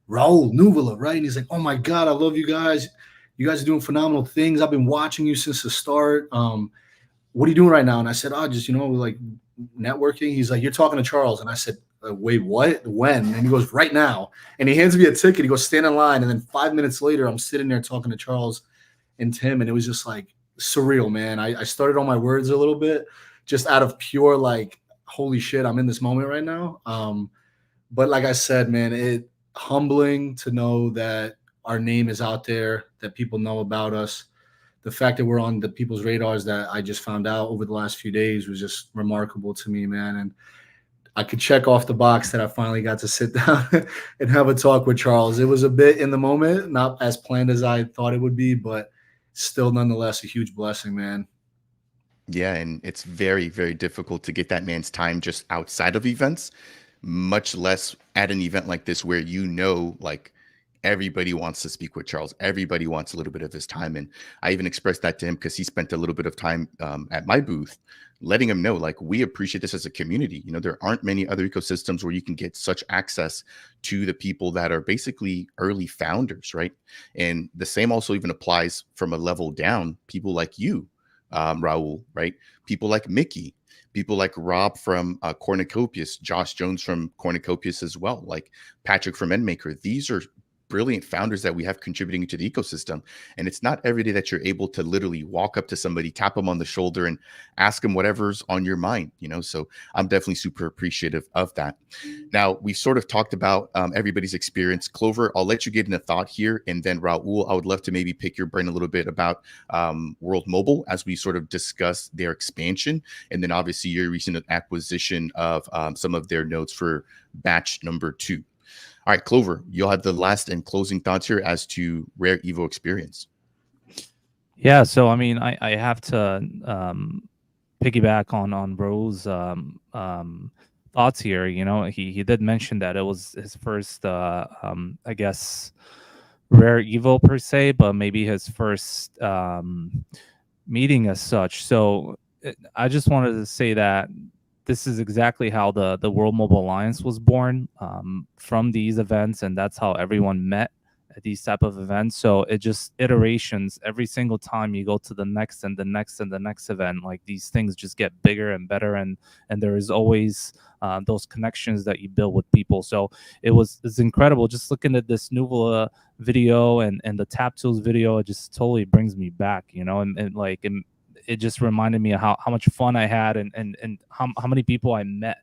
[SPEAKER 6] Raul Nuvola, right? And he's like, oh my God, I love you guys. You guys are doing phenomenal things. I've been watching you since the start. What are you doing right now? And I said, oh, just, like networking. He's like, you're talking to Charles. And I said, wait, what? When? And he goes, right now. And he hands me a ticket. He goes, stand in line. And then 5 minutes later, I'm sitting there talking to Charles and Tim. And it was just like surreal, man. I started on my words a little bit just out of pure, like, holy shit, I'm in this moment right now. But like I said, man, it humbling to know that our name is out there, that people know about us. The fact that we're on the people's radars that I just found out over the last few days was just remarkable to me, man. And I could check off the box that I finally got to sit down and have a talk with Charles. It was a bit in the moment, not as planned as I thought it would be, but still nonetheless a huge blessing, man.
[SPEAKER 1] Yeah, and it's very, very difficult to get that man's time just outside of events, much less at an event like this where like everybody wants to speak with Charles. Everybody wants a little bit of his time. And I even expressed that to him because he spent a little bit of time at my booth, letting him know, like, we appreciate this as a community. There aren't many other ecosystems where you can get such access to the people that are basically early founders, right? And the same also even applies from a level down, people like you, Raul, right? People like Mickey, people like Rob from Cornucopias, Josh Jones from Cornucopias as well, like Patrick from Endmaker. These are brilliant founders that we have contributing to the ecosystem. And it's not every day that you're able to literally walk up to somebody, tap them on the shoulder and ask them whatever's on your mind, So I'm definitely super appreciative of that. Now, we sort of talked about everybody's experience. Clover, I'll let you get in a thought here. And then Raul, I would love to maybe pick your brain a little bit about World Mobile as we sort of discuss their expansion. And then obviously your recent acquisition of some of their nodes for batch number 2. All right, Clover, you'll have the last and closing thoughts here as to Rare Evo experience.
[SPEAKER 2] Yeah, so I mean, I have to piggyback on Bro's thoughts here. He did mention that it was his first, I guess, Rare Evo per se, but maybe his first meeting as such. So I just wanted to say that this is exactly how the World Mobile Alliance was born, from these events, and that's how everyone met at these type of events. So it just iterations every single time you go to the next and the next and the next event. Like, these things just get bigger and better, and there is always those connections that you build with people. So it's incredible. Just looking at this Nuvola video and the Tap Tools video, it just totally brings me back, and it just reminded me of how much fun I had and how many people I met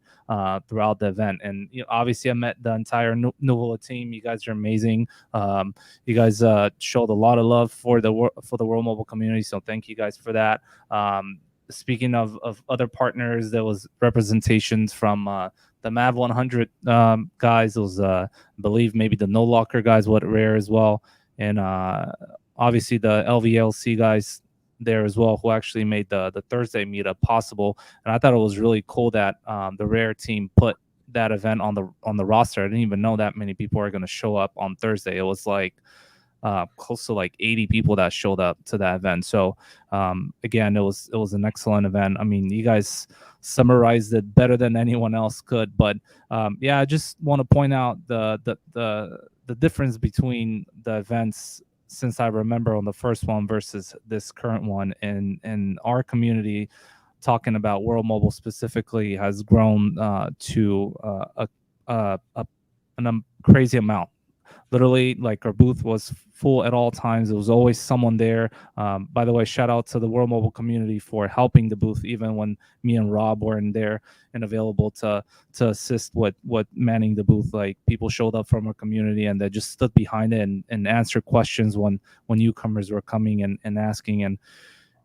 [SPEAKER 2] throughout the event. And obviously I met the entire Nuvola team. You guys are amazing. You guys showed a lot of love for the World Mobile community, so thank you guys for that. Speaking of other partners, there was representations from the Mav 100 guys. It was I believe maybe the No Locker guys, what Rare as well, and obviously the LVLC guys there as well, who actually made the Thursday meetup possible. And I thought it was really cool that the Rare team put that event on the roster. I didn't even know that many people are going to show up on Thursday. It was like close to like 80 people that showed up to that event. So again, it was an excellent event. I mean, you guys summarized it better than anyone else could. But yeah, I just want to point out the difference between the events since I remember on the first one versus this current one. And our community, talking about World Mobile specifically, has grown to a crazy amount. Literally, like, our booth was full at all times. There was always someone there. By the way, shout out to the World Mobile community for helping the booth, even when me and Rob weren't there and available to assist with manning the booth. Like, people showed up from our community and they just stood behind it and answered questions when newcomers were coming and asking. And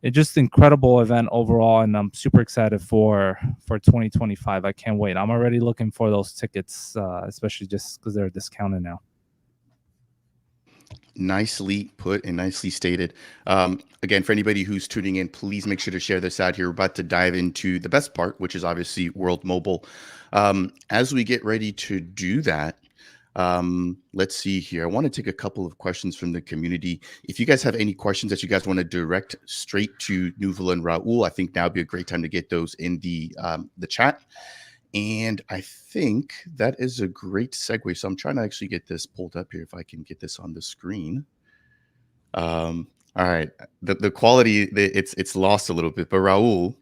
[SPEAKER 2] it's just incredible event overall, and I'm super excited for 2025. I can't wait. I'm already looking for those tickets, especially just because they're discounted now.
[SPEAKER 1] Nicely put and nicely stated. Again, for anybody who's tuning in, please make sure to share this out here. We're about to dive into the best part, which is obviously World Mobile. As we get ready to do that, let's see here. I want to take a couple of questions from the community. If you guys have any questions that you guys want to direct straight to Nuvola and Raul, I think now would be a great time to get those in the chat. And I think that is a great segue. So I'm trying to actually get this pulled up here if I can get this on the screen. All right. The quality, it's lost a little bit, but Raul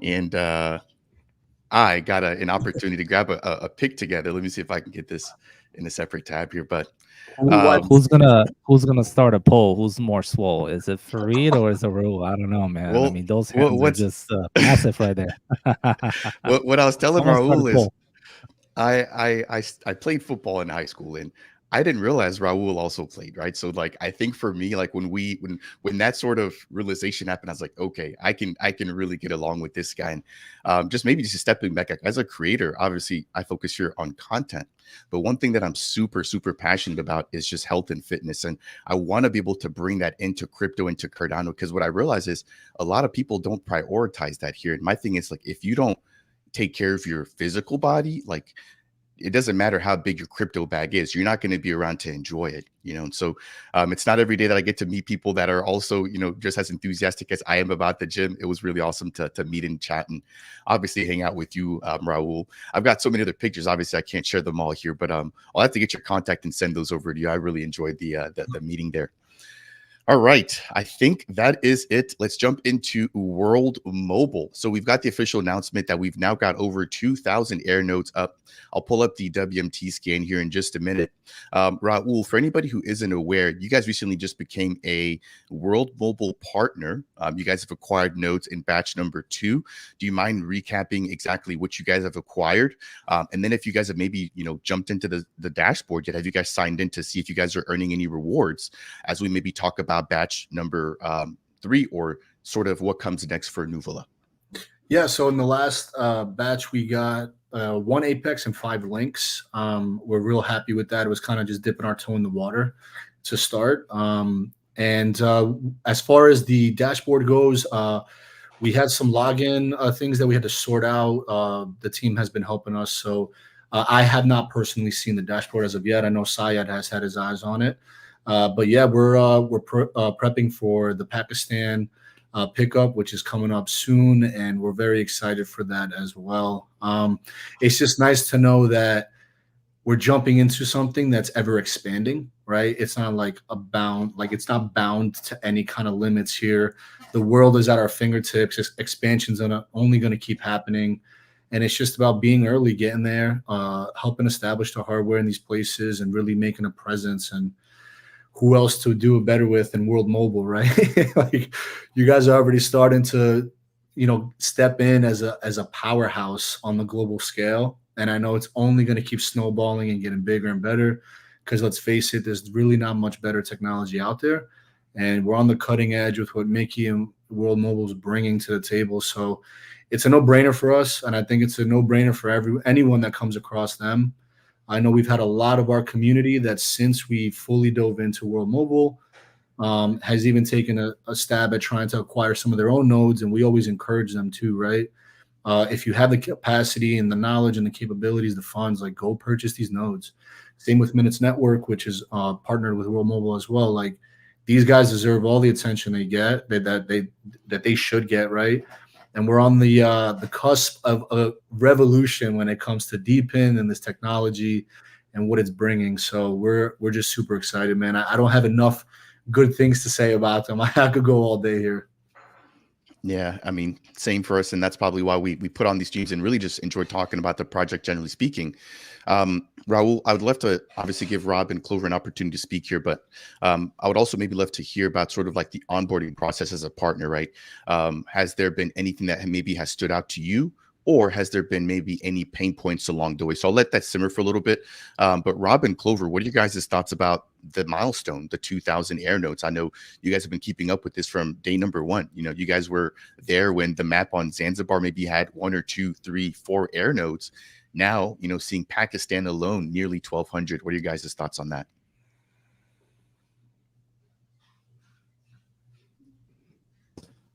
[SPEAKER 1] and I got an opportunity to grab a pic together. Let me see if I can get this in a separate tab here. But
[SPEAKER 2] who's gonna start a poll? Who's more swole? Is it Fareed or is it Raul? I don't know, man.
[SPEAKER 1] Well,
[SPEAKER 2] I mean, those hands are just massive right there.
[SPEAKER 1] what I was telling
[SPEAKER 2] Someone start a
[SPEAKER 1] Raul is
[SPEAKER 2] poll.
[SPEAKER 1] I played football in high school, and I didn't realize Raul also played, right? So like I think for me, like when that sort of realization happened, I was like, okay, I can really get along with this guy. And just maybe just stepping back as a creator, obviously I focus here on content. But one thing that I'm super, super passionate about is just health and fitness. And I want to be able to bring that into crypto, into Cardano, because what I realize is a lot of people don't prioritize that here. And my thing is like, if you don't take care of your physical body, like it doesn't matter how big your crypto bag is, you're not going to be around to enjoy it, you know? And so it's not every day that I get to meet people that are also, you know, just as enthusiastic as I am about the gym. It was really awesome to meet and chat and obviously hang out with you, Raul. I've got so many other pictures. Obviously I can't share them all here, but I'll have to get your contact and send those over to you. I really enjoyed the meeting there. All right, I think that is it. Let's jump into World Mobile. So we've got the official announcement that we've now got over 2,000 air nodes up. I'll pull up the WMT scan here in just a minute. Raul, for anybody who isn't aware, you guys recently just became a World Mobile partner. You guys have acquired nodes in batch number 2. Do you mind recapping exactly what you guys have acquired? And then if you guys have maybe, you know, jumped into the dashboard yet, have you guys signed in to see if you guys are earning any rewards as we maybe talk about batch number 3 or sort of what comes next for Nuvola?
[SPEAKER 6] Yeah, so in the last batch, we got 1 Apex and 5 links. We're real happy with that. It was kind of just dipping our toe in the water to start. And as far as the dashboard goes, we had some login things that we had to sort out. The team has been helping us. So I have not personally seen the dashboard as of yet. I know Syed has had his eyes on it. But yeah, we're prepping for the Pakistan pickup, which is coming up soon, and we're very excited for that as well. It's just nice to know that we're jumping into something that's ever expanding, right? It's not like it's not bound to any kind of limits here. The world is at our fingertips. Expansion's only going to keep happening. And it's just about being early, getting there, helping establish the hardware in these places and really making a presence. And who else to do it better with than World Mobile, right? Like you guys are already starting to, you know, step in as a powerhouse on the global scale. And I know it's only going to keep snowballing and getting bigger and better because let's face it, there's really not much better technology out there. And we're on the cutting edge with what Mickey and World Mobile is bringing to the table. So it's a no-brainer for us. And I think it's a no-brainer for anyone that comes across them. I know we've had a lot of our community that since we fully dove into World Mobile has even taken a stab at trying to acquire some of their own nodes. And we always encourage them to, right? If you have the capacity and the knowledge and the capabilities, the funds, like go purchase these nodes. Same with Minutes Network, which is partnered with World Mobile as well. Like these guys deserve all the attention they get that they should get, right? And we're on the cusp of a revolution when it comes to DePIN and this technology and what it's bringing. So we're just super excited, man. I don't have enough good things to say about them. I could go all day here.
[SPEAKER 1] Yeah, I mean, same for us, and that's probably why we put on these streams and really just enjoy talking about the project, generally speaking. Raul, I would love to obviously give Rob and Clover an opportunity to speak here, but I would also maybe love to hear about sort of like the onboarding process as a partner, right? Has there been anything that maybe has stood out to you, or has there been maybe any pain points along the way? So I'll let that simmer for a little bit. But Rob and Clover, what are your guys' thoughts about the milestone, the 2,000 air nodes? I know you guys have been keeping up with this from day number 1. You know, you guys were there when the map on Zanzibar maybe had 1 or 2, 3, 4 air nodes. Now, you know, seeing Pakistan alone nearly 1,200. What are your guys' thoughts on that?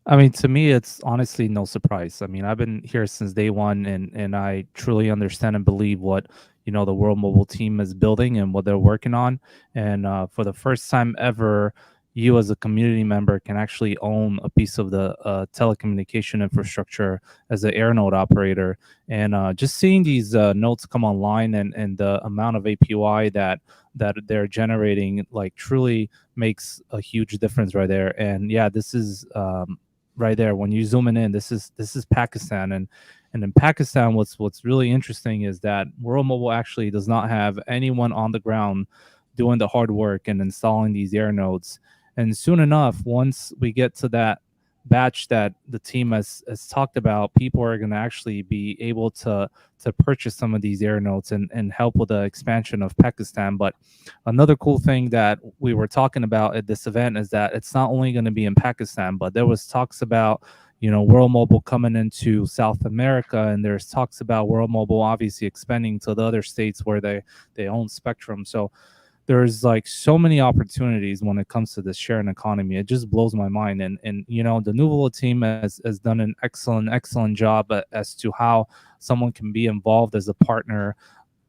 [SPEAKER 2] I mean, to me, it's honestly no surprise. I mean, I've been here since day one, and I truly understand and believe what the World Mobile team is building and what they're working on. And for the first time ever, you as a community member can actually own a piece of the telecommunication infrastructure as an air node operator. And just seeing these nodes come online and the amount of APY that they're generating, like, truly makes a huge difference right there. And yeah, this is right there when you zoom in, this is Pakistan. And in Pakistan, what's really interesting is that World Mobile actually does not have anyone on the ground doing the hard work and installing these air nodes. And soon enough, once we get to that batch that the team has talked about, people are going to actually be able to purchase some of these air nodes and help with the expansion of Pakistan. But another cool thing that we were talking about at this event is that it's not only going to be in Pakistan, but there was talks about World Mobile coming into South America, and there's talks about World Mobile obviously expanding to the other states where they own spectrum. So there's like so many opportunities when it comes to this sharing economy. It just blows my mind. And the Nuvola team has done an excellent job as to how someone can be involved as a partner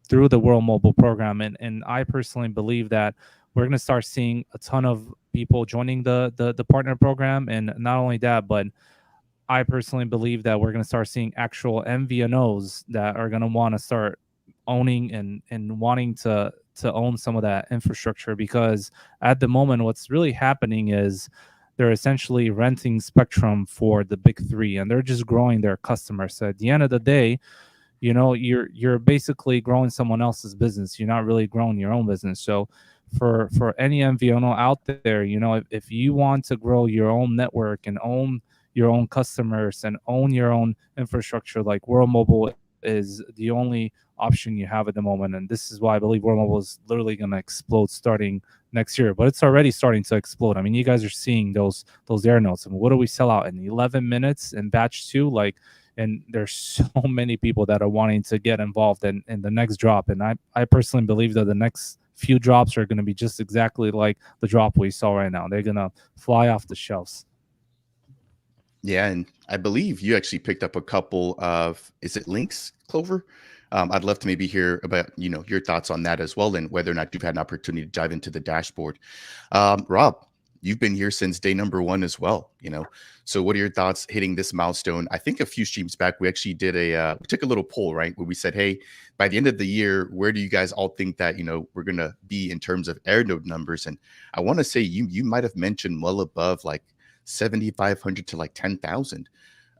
[SPEAKER 2] through the World Mobile program. And I personally believe that we're going to start seeing a ton of people joining the partner program. And not only that, but I personally believe that we're going to start seeing actual MVNOs that are going to want to start owning and wanting to own some of that infrastructure, because at the moment what's really happening is they're essentially renting spectrum for the big three, and they're just growing their customers. So at the end of the day, you're basically growing someone else's business. You're not really growing your own business. So for any MVNO out there, if you want to grow your own network and own your own customers and own your own infrastructure, like World Mobile is the only option you have at the moment. And this is why I believe World Mobile is literally going to explode starting next year. But it's already starting to explode. I mean, you guys are seeing those air notes. I mean, what do we sell out in 11 minutes in batch 2? Like, and there's so many people that are wanting to get involved in the next drop. And I personally believe that the next few drops are going to be just exactly like the drop we saw right now. They're going to fly off the shelves.
[SPEAKER 1] Yeah, and I believe you actually picked up a couple of, is it links, Clover? I'd love to maybe hear about, your thoughts on that as well, and whether or not you've had an opportunity to dive into the dashboard. Rob, you've been here since day number 1 as well, So what are your thoughts hitting this milestone? I think a few streams back, we actually did we took a little poll, right? Where we said, hey, by the end of the year, where do you guys all think that, we're going to be in terms of air node numbers? And I want to say you might have mentioned well above like 7,500 to like 10,000.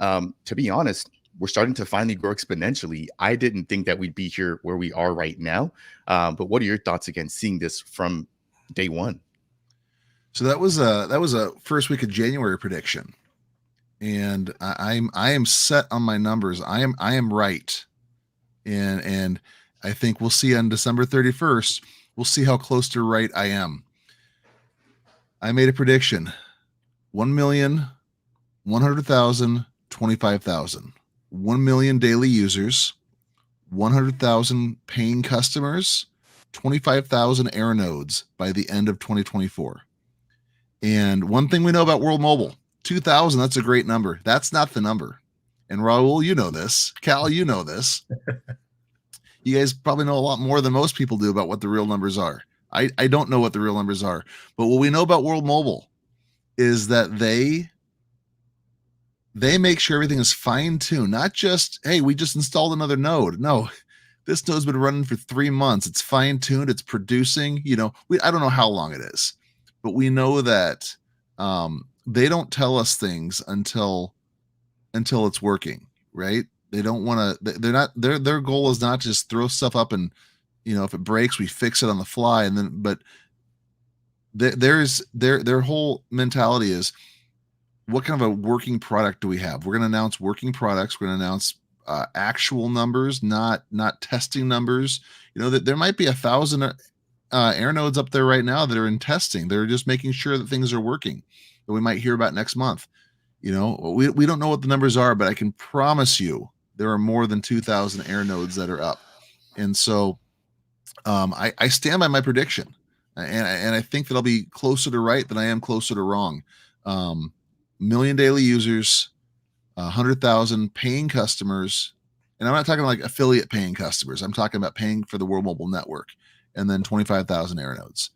[SPEAKER 1] To be honest, we're starting to finally grow exponentially. I didn't think that we'd be here where we are right now. But what are your thoughts again, seeing this from day 1?
[SPEAKER 3] So that was a first week of January prediction, and I am set on my numbers. I am right, and I think we'll see on December 31st. We'll see how close to right I am. I made a prediction: 1,100,000, 25,000, 1 million daily users, 100,000 paying customers, 25,000 air nodes by the end of 2024. And one thing we know about World Mobile, 2,000, that's a great number. That's not the number. And Raul, you know this. Cal, you know this. You guys probably know a lot more than most people do about what the real numbers are. I don't know what the real numbers are. But what we know about World Mobile is that they make sure everything is fine-tuned. Not just, hey, we just installed another node. No, this node's been running for 3 months. It's fine-tuned. It's producing. I don't know how long it is. But we know that they don't tell us things until it's working, right? They don't want to. They're not. Their goal is not to just throw stuff up and, if it breaks, we fix it on the fly. And then, but their whole mentality is, what kind of a working product do we have? We're going to announce working products. We're going to announce actual numbers, not testing numbers. That there might be 1,000. Air nodes up there right now that are in testing. They're just making sure that things are working, that we might hear about next month. We don't know what the numbers are, but I can promise you there are more than 2,000 air nodes that are up. And so I stand by my prediction, and I think that I'll be closer to right than I am closer to wrong. million daily users, 100,000 paying customers. And I'm not talking like affiliate paying customers. I'm talking about paying for the World Mobile Network, and then 25,000 air nodes.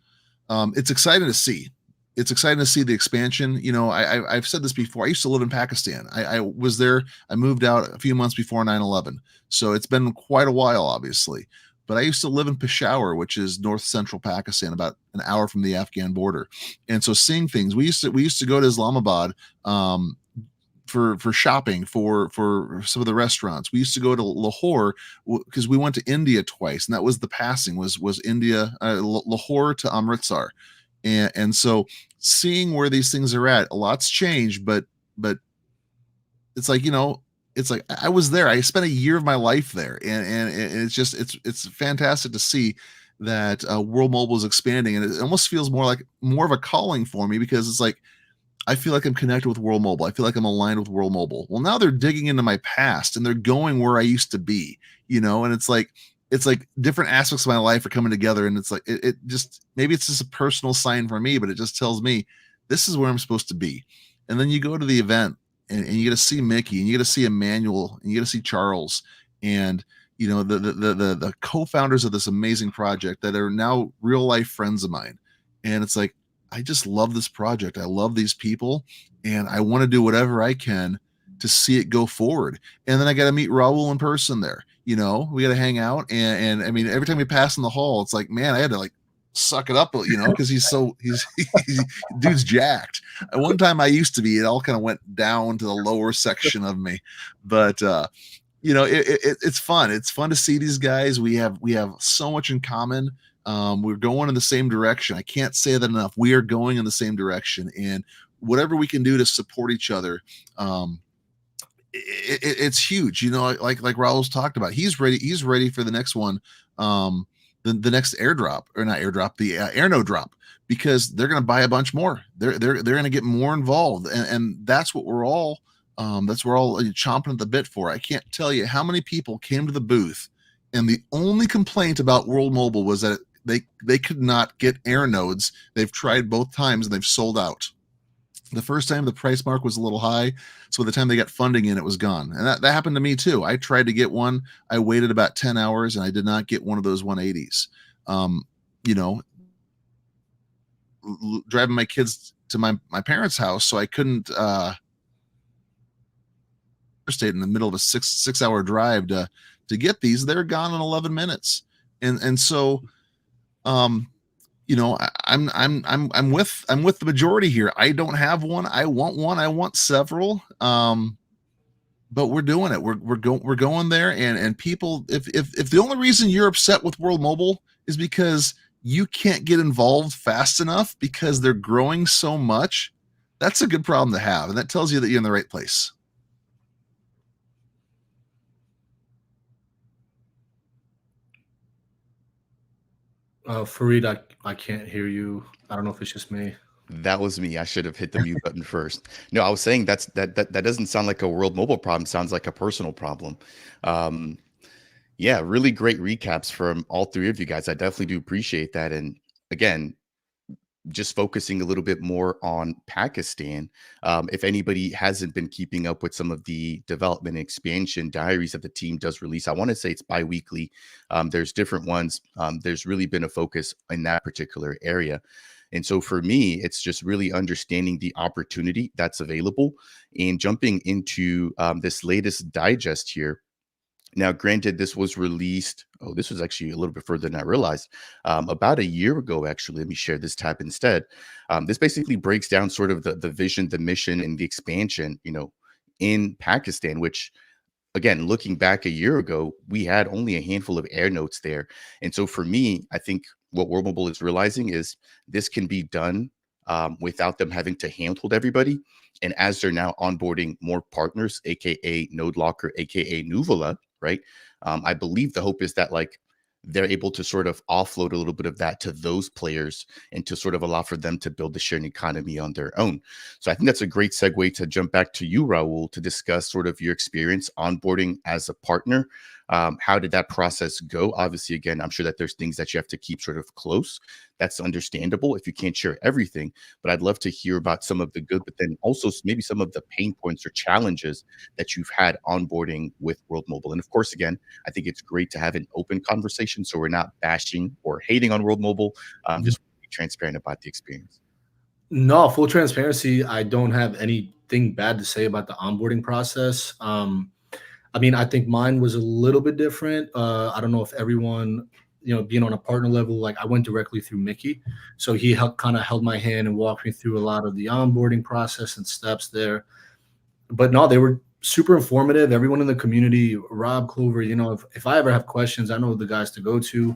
[SPEAKER 3] It's exciting to see. It's exciting to see the expansion. You know, I've said this before. I used to live in Pakistan. I was there. I moved out a few months before 9/11. So it's been quite a while, obviously. But I used to live in Peshawar, which is north central Pakistan, about an hour from the Afghan border. And so seeing things, we used to go to Islamabad for shopping for some of the restaurants. We used to go to Lahore because we went to India twice, and that was the passing was India, Lahore to Amritsar. And so seeing where these things are at, a lot's changed, but it's like, you know, it's like I was there. I spent a year of my life there, and it's just it's fantastic to see that World Mobile is expanding, and it almost feels more of a calling for me, because it's like I feel like I'm connected with World Mobile. I feel like I'm aligned with World Mobile. Well, now they're digging into my past and they're going where I used to be, you know, and it's like different aspects of my life are coming together, and it's like it just, maybe it's just a personal sign for me, but it just tells me this is where I'm supposed to be. And then you go to the event, and you get to see Mickey, and you get to see Emmanuel, and you get to see Charles, and you know the co-founders of this amazing project that are now real life friends of mine. And it's like, I just love this project. I love these people, and I want to do whatever I can to see it go forward. And then I got to meet Raul in person there. You know, we got to hang out, and I mean, every time we pass in the hall, it's like, man, I had to like suck it up, you know, because he's dude's jacked. At one time I used to be, it all kind of went down to the lower section of me, but you know, it's fun. It's fun to see these guys. We have so much in common. We're going in the same direction. I can't say that enough. We are going in the same direction, and whatever we can do to support each other, it's huge. You know, like Raul's talked about, he's ready for the next one. The next airdrop, or not airdrop, the airnode drop, because they're going to buy a bunch more. They're going to get more involved, and that's what we're all chomping at the bit for. I can't tell you how many people came to the booth, and the only complaint about World Mobile was that they could not get air nodes. They've tried both times and they've sold out. The first time the price mark was a little high, so by the time they got funding in, it was gone. And that happened to me too. I tried to get one. I waited about 10 hours and I did not get one of those 180s. You know, driving my kids to my parents' house, so I couldn't stayed in the middle of a six hour drive to get these. They're gone in 11 minutes. And so you know, I'm with the majority here. I don't have one. I want one. I want several. But we're doing it. We're going there. And people, if the only reason you're upset with World Mobile is because you can't get involved fast enough because they're growing so much, that's a good problem to have, and that tells you that you're in the right place.
[SPEAKER 6] Fareed, I can't hear you. I don't know if it's just me.
[SPEAKER 1] That was me. I should have hit the mute button first. No, I was saying that doesn't sound like a World Mobile problem. Sounds like a personal problem. Yeah, really great recaps from all three of you guys. I definitely do appreciate that. And again, just focusing a little bit more on Pakistan. If anybody hasn't been keeping up with some of the development and expansion diaries that the team does release, I want to say it's bi-weekly. There's different ones. There's really been a focus in that particular area. And so for me, it's just really understanding the opportunity that's available and jumping into this latest digest here. Now, granted, this was released, this was actually a little bit further than I realized, about a year ago, actually. Let me share this tab instead. This basically breaks down sort of the vision, the mission, and the expansion, you know, in Pakistan, which, again, looking back a year ago, we had only a handful of air notes there. And so for me, I think what World Mobile is realizing is this can be done without them having to handhold everybody. And as they're now onboarding more partners, aka Node Locker, aka Nuvola, right? I believe the hope is that like they're able to sort of offload a little bit of that to those players and to sort of allow for them to build the sharing economy on their own. So I think that's a great segue to jump back to you, Raul, to discuss sort of your experience onboarding as a partner How did that process go? Obviously, again, I'm sure that there's things that you have to keep sort of close. That's understandable if you can't share everything, but I'd love to hear about some of the good, but then also maybe some of the pain points or challenges that you've had onboarding with World Mobile. And of course, again, I think it's great to have an open conversation, so we're not bashing or hating on World Mobile. Just be transparent about the experience.
[SPEAKER 6] No, full transparency, I don't have anything bad to say about the onboarding process. I mean, I think mine was a little bit different. I don't know if everyone, being on a partner level, like I went directly through Mickey. So he kind of held my hand and walked me through a lot of the onboarding process and steps there. But no, they were super informative. Everyone in the community, Rob, Clover, if I ever have questions, I know the guys to go to.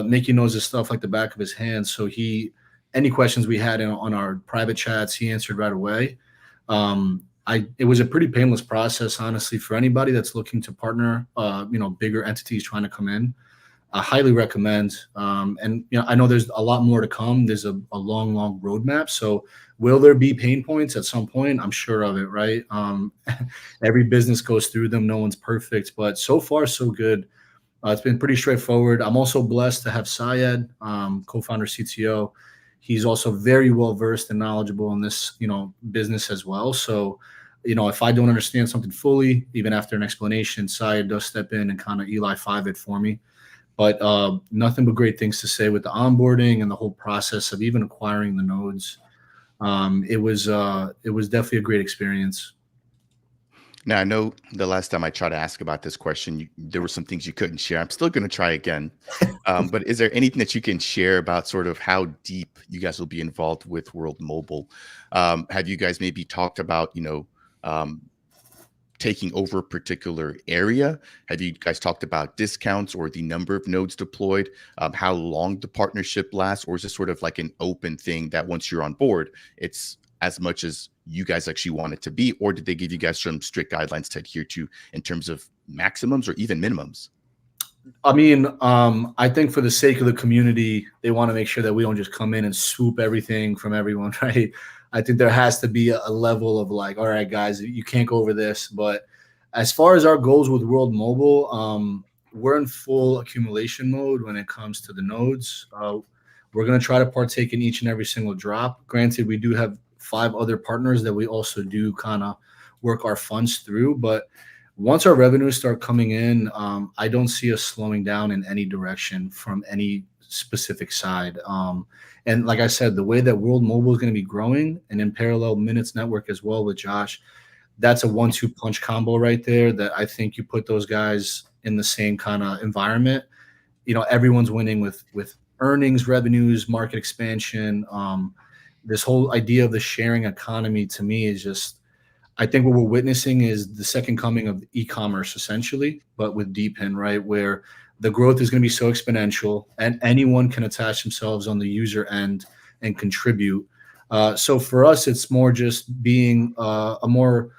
[SPEAKER 6] Mickey knows his stuff like the back of his hand. So any questions we had on our private chats, he answered right away. It was a pretty painless process, honestly, for anybody that's looking to partner, bigger entities trying to come in. I highly recommend. And I know there's a lot more to come. There's a long roadmap. So will there be pain points at some point? I'm sure of it, right? Every business goes through them. No one's perfect, but so far so good. It's been pretty straightforward. I'm also blessed to have Syed, co-founder, CTO. He's also very well versed and knowledgeable in this, business as well. So, if I don't understand something fully, even after an explanation, Syed does step in and kind of Eli 5 it for me. But nothing but great things to say with the onboarding and the whole process of even acquiring the nodes. It was definitely a great experience.
[SPEAKER 1] Now, I know the last time I tried to ask about this question, there were some things you couldn't share. I'm still going to try again. But is there anything that you can share about sort of how deep you guys will be involved with World Mobile? Have you guys maybe talked about, taking over a particular area? Have you guys talked about discounts or the number of nodes deployed? How long the partnership lasts? Or is it sort of like an open thing that once you're on board, it's as much as you guys actually want it to be? Or did they give you guys some strict guidelines to adhere to in terms of maximums or even minimums?
[SPEAKER 6] I mean, I think for the sake of the community, they want to make sure that we don't just come in and swoop everything from everyone, right? I think there has to be a level of like, all right, guys, you can't go over this. But as far as our goals with World Mobile, we're in full accumulation mode when it comes to the nodes. We're going to try to partake in each and every single drop. Granted, we do have 5 other partners that we also do kind of work our funds through. But once our revenues start coming in, I don't see us slowing down in any direction from any specific side. And like I said, the way that World Mobile is going to be growing, and in parallel Minutes Network as well with Josh, that's a 1-2 punch combo right there that I think you put those guys in the same kind of environment. Everyone's winning with earnings, revenues, market expansion. This whole idea of the sharing economy to me is just, I think what we're witnessing is the second coming of e-commerce essentially, but with DePIN, right? Where the growth is going to be so exponential and anyone can attach themselves on the user end and contribute. So for us, it's more just being a more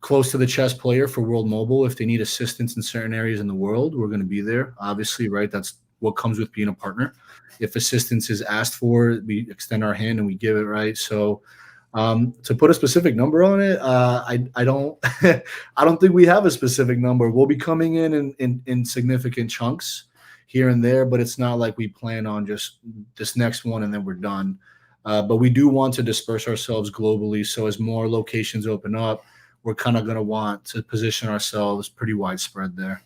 [SPEAKER 6] close to the chess player for World Mobile. If they need assistance in certain areas in the world, we're going to be there, obviously, right? That's what comes with being a partner. If assistance is asked for, we extend our hand and we give it, right? So to put a specific number on it, I don't I don't think we have a specific number. We'll be coming in significant chunks here and there, but it's not like we plan on just this next one and then we're done. But we do want to disperse ourselves globally. So as more locations open up, we're kind of going to want to position ourselves pretty widespread there.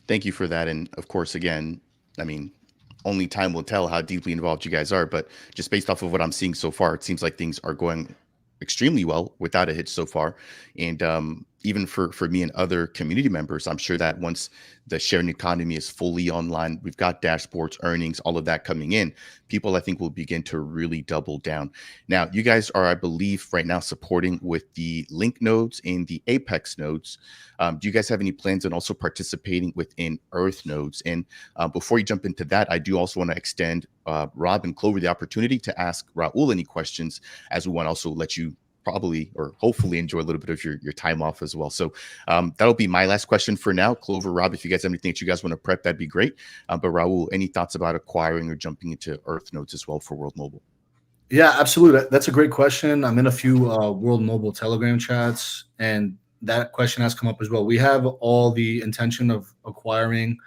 [SPEAKER 1] Thank you for that. And of course, again, I mean, only time will tell how deeply involved you guys are, but just based off of what I'm seeing so far, it seems like things are going extremely well without a hitch so far. And even for me and other community members, I'm sure that once the sharing economy is fully online, we've got dashboards, earnings, all of that coming in, people I think will begin to really double down. Now, you guys are, I believe, right now supporting with the Link nodes and the Apex nodes. Do you guys have any plans on also participating within Earth nodes? And before you jump into that, I do also want to extend Rob and Clover the opportunity to ask Raul any questions, as we want to also let you probably or hopefully enjoy a little bit of your time off as well. So that'll be my last question for now. Clover, Rob, if you guys have anything that you guys want to prep, that'd be great. But Raul, any thoughts about acquiring or jumping into Earth nodes as well for World Mobile?
[SPEAKER 6] Yeah, absolutely. That's a great question. I'm in a few World Mobile Telegram chats, and that question has come up as well. We have all the intention of acquiring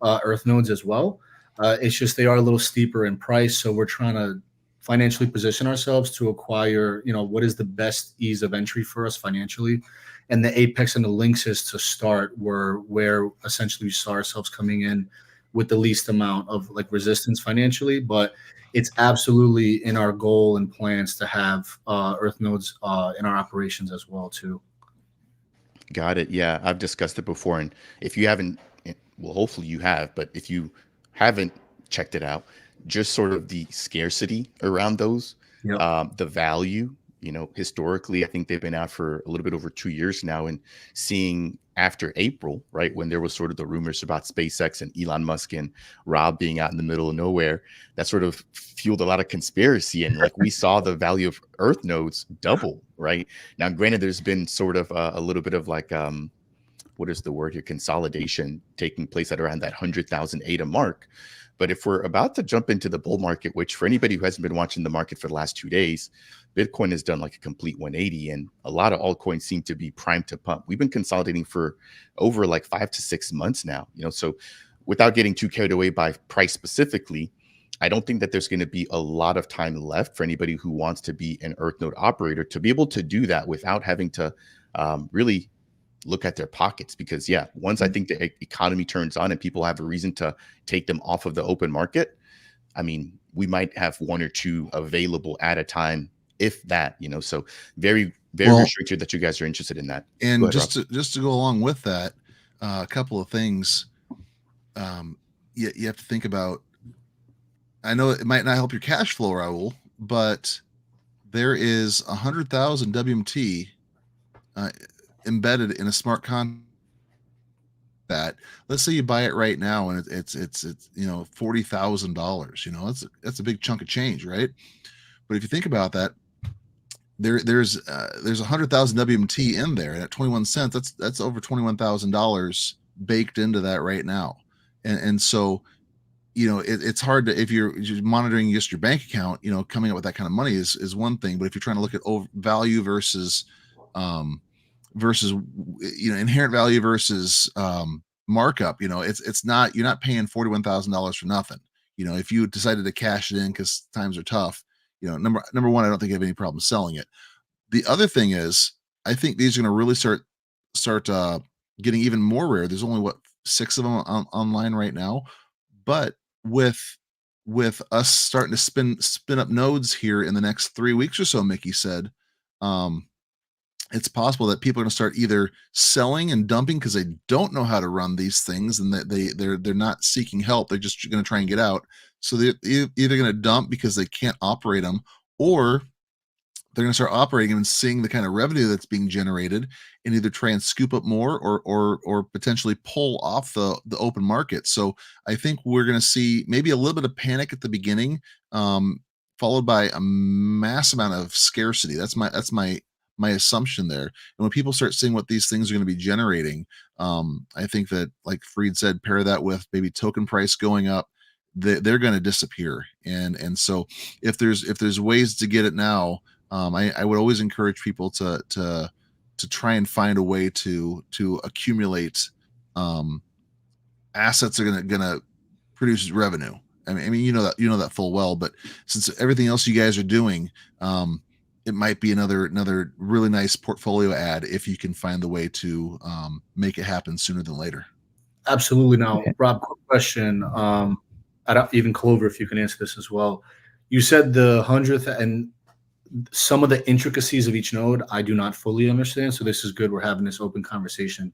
[SPEAKER 6] Earth nodes as well. It's just they are a little steeper in price, so we're trying to financially position ourselves to acquire, what is the best ease of entry for us financially. And the Apex and the Lynx is to start where essentially we saw ourselves coming in with the least amount of like resistance financially. But it's absolutely in our goal and plans to have Earth nodes in our operations as well too.
[SPEAKER 1] Got it. Yeah, I've discussed it before, and if you haven't, well, hopefully you have, but if you haven't checked it out, just sort of the scarcity around those,
[SPEAKER 6] Yep.
[SPEAKER 1] the value, historically, I think they've been out for a little bit over 2 years now, and seeing after April, right, when there was sort of the rumors about SpaceX and Elon Musk and Rob being out in the middle of nowhere, that sort of fueled a lot of conspiracy. And like we saw the value of Earth nodes double, right? Now, granted, there's been sort of a little bit of like, what is the word here? Consolidation taking place at around that 100,000 ADA mark. But if we're about to jump into the bull market, which for anybody who hasn't been watching the market for the last 2 days, Bitcoin has done like a complete 180, and a lot of altcoins seem to be primed to pump. We've been consolidating for over like 5 to 6 months now, so without getting too carried away by price specifically, I don't think that there's going to be a lot of time left for anybody who wants to be an Earth node operator to be able to do that without having to really look at their pockets. Because once I think the economy turns on and people have a reason to take them off of the open market, I mean, we might have one or two available at a time, if that, so very, very restricted that you guys are interested in that.
[SPEAKER 3] And just to go along with that, a couple of things you have to think about. I know it might not help your cash flow, Raul, but there is 100,000 WMT embedded in a smart contract. That, let's say you buy it right now and it's $40,000. That's a big chunk of change, right? But if you think about that, there's 100,000 WMT in there, and at 21 cents, that's over $21,000 baked into that right now. And so it's hard to, if you're monitoring just your bank account, coming up with that kind of money is one thing. But if you're trying to look at value versus inherent value versus markup, it's not, you're not paying $41,000 for nothing. If you decided to cash it in because times are tough, number one, I don't think you have any problem selling it. The other thing is, I think these are going to really start getting even more rare. There's only 6 of them online right now, but with us starting to spin up nodes here in the next 3 weeks or so, Mickey said, it's possible that people are going to start either selling and dumping because they don't know how to run these things, and that they're not seeking help. They're just going to try and get out. So they're either going to dump because they can't operate them, or they're going to start operating them and seeing the kind of revenue that's being generated, and either try and scoop up more or potentially pull off the open market. So I think we're going to see maybe a little bit of panic at the beginning, followed by a mass amount of scarcity. That's my assumption there. And when people start seeing what these things are going to be generating, I think that, like Freed said, pair that with maybe token price going up, they're going to disappear. And so if there's ways to get it now, I would always encourage people to try and find a way to accumulate assets that are gonna produce revenue. I mean, you know that full well. But since everything else you guys are doing, it might be another really nice portfolio add if you can find the way to make it happen sooner than later.
[SPEAKER 6] Absolutely. Now, Rob, quick question. I don't even Clover, if you can answer this as well. You said the 100th and some of the intricacies of each node I do not fully understand. So this is good. We're having this open conversation.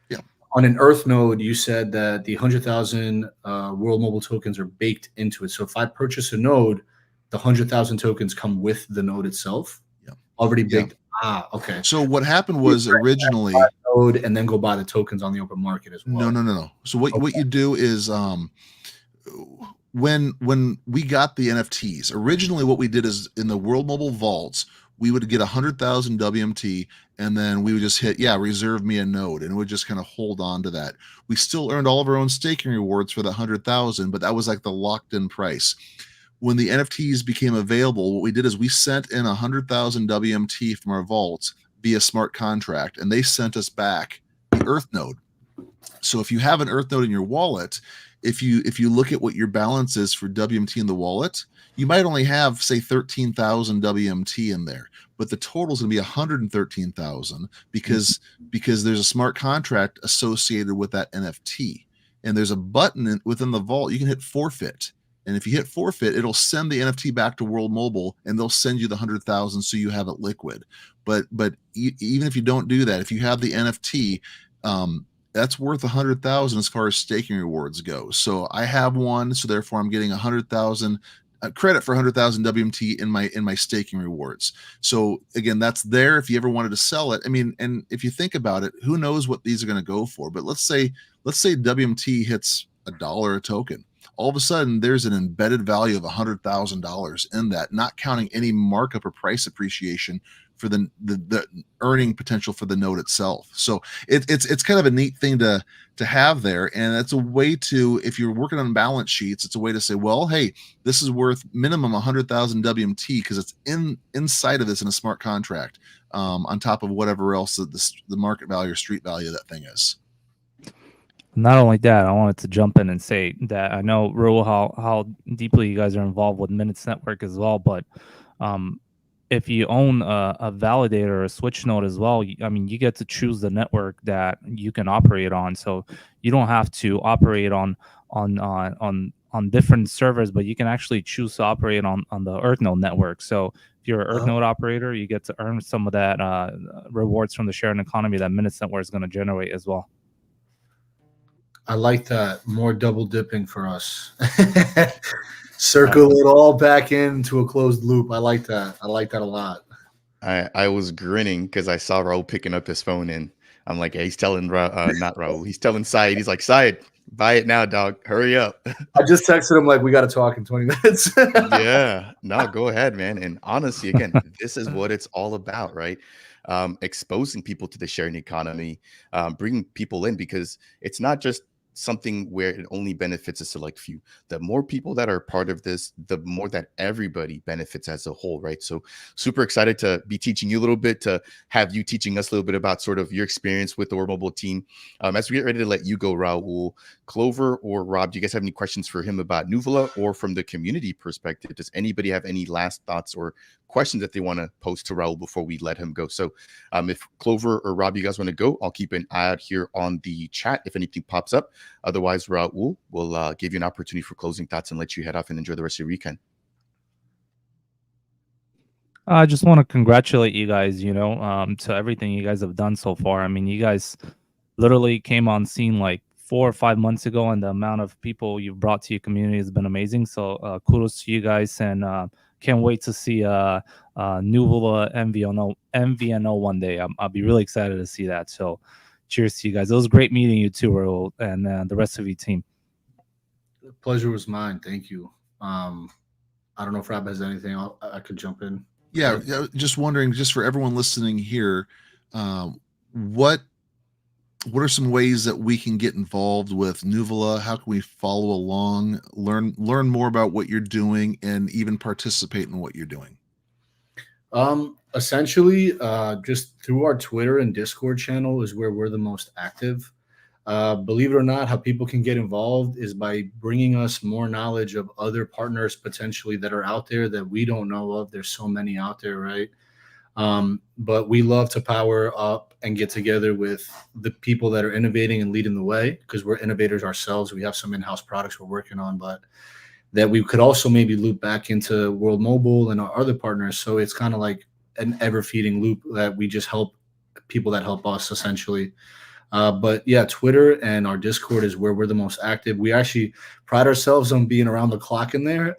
[SPEAKER 3] Yeah.
[SPEAKER 6] On an Earth node, you said that the 100,000 World Mobile tokens are baked into it. So if I purchase a node, the 100,000 tokens come with the node itself.
[SPEAKER 3] Yeah.
[SPEAKER 6] Already baked.
[SPEAKER 3] Yeah.
[SPEAKER 6] Ah, okay.
[SPEAKER 3] So what happened was originally
[SPEAKER 6] node and then go buy the tokens on the open market as well.
[SPEAKER 3] No. So what you do is when we got the NFTs, originally what we did is in the World Mobile vaults, we would get 100,000 WMT, and then we would just hit, reserve me a node, and it would just kind of hold on to that. We still earned all of our own staking rewards for the 100,000, but that was like the locked in price. When the NFTs became available, what we did is we sent in 100,000 WMT from our vaults via smart contract, and they sent us back the Earth node. So if you have an Earth node in your wallet, if you look at what your balance is for WMT in the wallet, you might only have, say, 13,000 WMT in there, but the total is going to be 113,000 because there's a smart contract associated with that NFT, and there's a button within the vault you can hit forfeit. And if you hit forfeit, it'll send the NFT back to World Mobile, and they'll send you the 100,000 so you have it liquid. But even if you don't do that, if you have the NFT, that's worth 100,000 as far as staking rewards go. So I have one, so therefore I'm getting 100,000 credit for 100,000 WMT in my staking rewards. So again, that's there if you ever wanted to sell it. I mean, and if you think about it, who knows what these are going to go for? But let's say WMT hits $1 a token. All of a sudden, there's an embedded value of $100,000 in that, not counting any markup or price appreciation for the earning potential for the node itself. So it's kind of a neat thing to have there, and it's a way to, if you're working on balance sheets, it's a way to say, well, hey, this is worth minimum 100,000 WMT because it's inside of this in a smart contract, on top of whatever else the market value or street value of that thing is.
[SPEAKER 2] Not only that, I wanted to jump in and say that I know, Raul, how deeply you guys are involved with Minutes Network as well, but if you own a validator or a switch node as well, I mean, you get to choose the network that you can operate on. So you don't have to operate on different servers, but you can actually choose to operate on the Earth node network. So if you're an Earth node operator, you get to earn some of that rewards from the sharing economy that Minutes Network is going to generate as well.
[SPEAKER 6] I like that. More double dipping for us. Circle it all back into a closed loop. I like that. I like that a lot.
[SPEAKER 1] I was grinning because I saw Raul picking up his phone, and I'm like, hey, he's telling not Raul, he's telling Syed. He's like, Syed, buy it now, dog. Hurry up.
[SPEAKER 6] I just texted him like, we got to talk in 20 minutes.
[SPEAKER 1] Yeah, no, go ahead, man. And honestly, again, this is what it's all about, right? Exposing people to the sharing economy, bringing people in, because it's not just something where it only benefits a select few. The more people that are part of this, the more that everybody benefits as a whole, right? So super excited to be teaching you a little bit, to have you teaching us a little bit about sort of your experience with the World Mobile team. As we get ready to let you go, Raul, Clover or Rob, do you guys have any questions for him about Nuvola, or from the community perspective, does anybody have any last thoughts or questions that they want to post to Raul before we let him go? So if Clover or Rob, you guys want to go, I'll keep an eye out here on the chat if anything pops up. Otherwise, Raul will give you an opportunity for closing thoughts and let you head off and enjoy the rest of your weekend.
[SPEAKER 2] I just want to congratulate you guys, to everything you guys have done so far. I mean, you guys literally came on scene like 4 or 5 months ago, and the amount of people you've brought to your community has been amazing. So kudos to you guys, and can't wait to see Nuvola MVNO one day. I'll be really excited to see that. So cheers to you guys. It was great meeting you too, Raul, and the rest of your team.
[SPEAKER 6] The pleasure was mine. Thank you. I don't know if Rob has anything I could jump in.
[SPEAKER 3] Yeah, just wondering, just for everyone listening here, what are some ways that we can get involved with Nuvola? How can we follow along, learn more about what you're doing, and even participate in what you're doing?
[SPEAKER 6] Essentially, just through our Twitter and Discord channel is where we're the most active. Believe it or not, how people can get involved is by bringing us more knowledge of other partners potentially that are out there that we don't know of. There's so many out there, right? But we love to power up and get together with the people that are innovating and leading the way, because we're innovators ourselves. We have some in-house products we're working on, but that we could also maybe loop back into World Mobile and our other partners. So it's kind of like an ever-feeding loop that we just help people that help us, essentially. But yeah, Twitter and our Discord is where we're the most active. We actually pride ourselves on being around the clock in there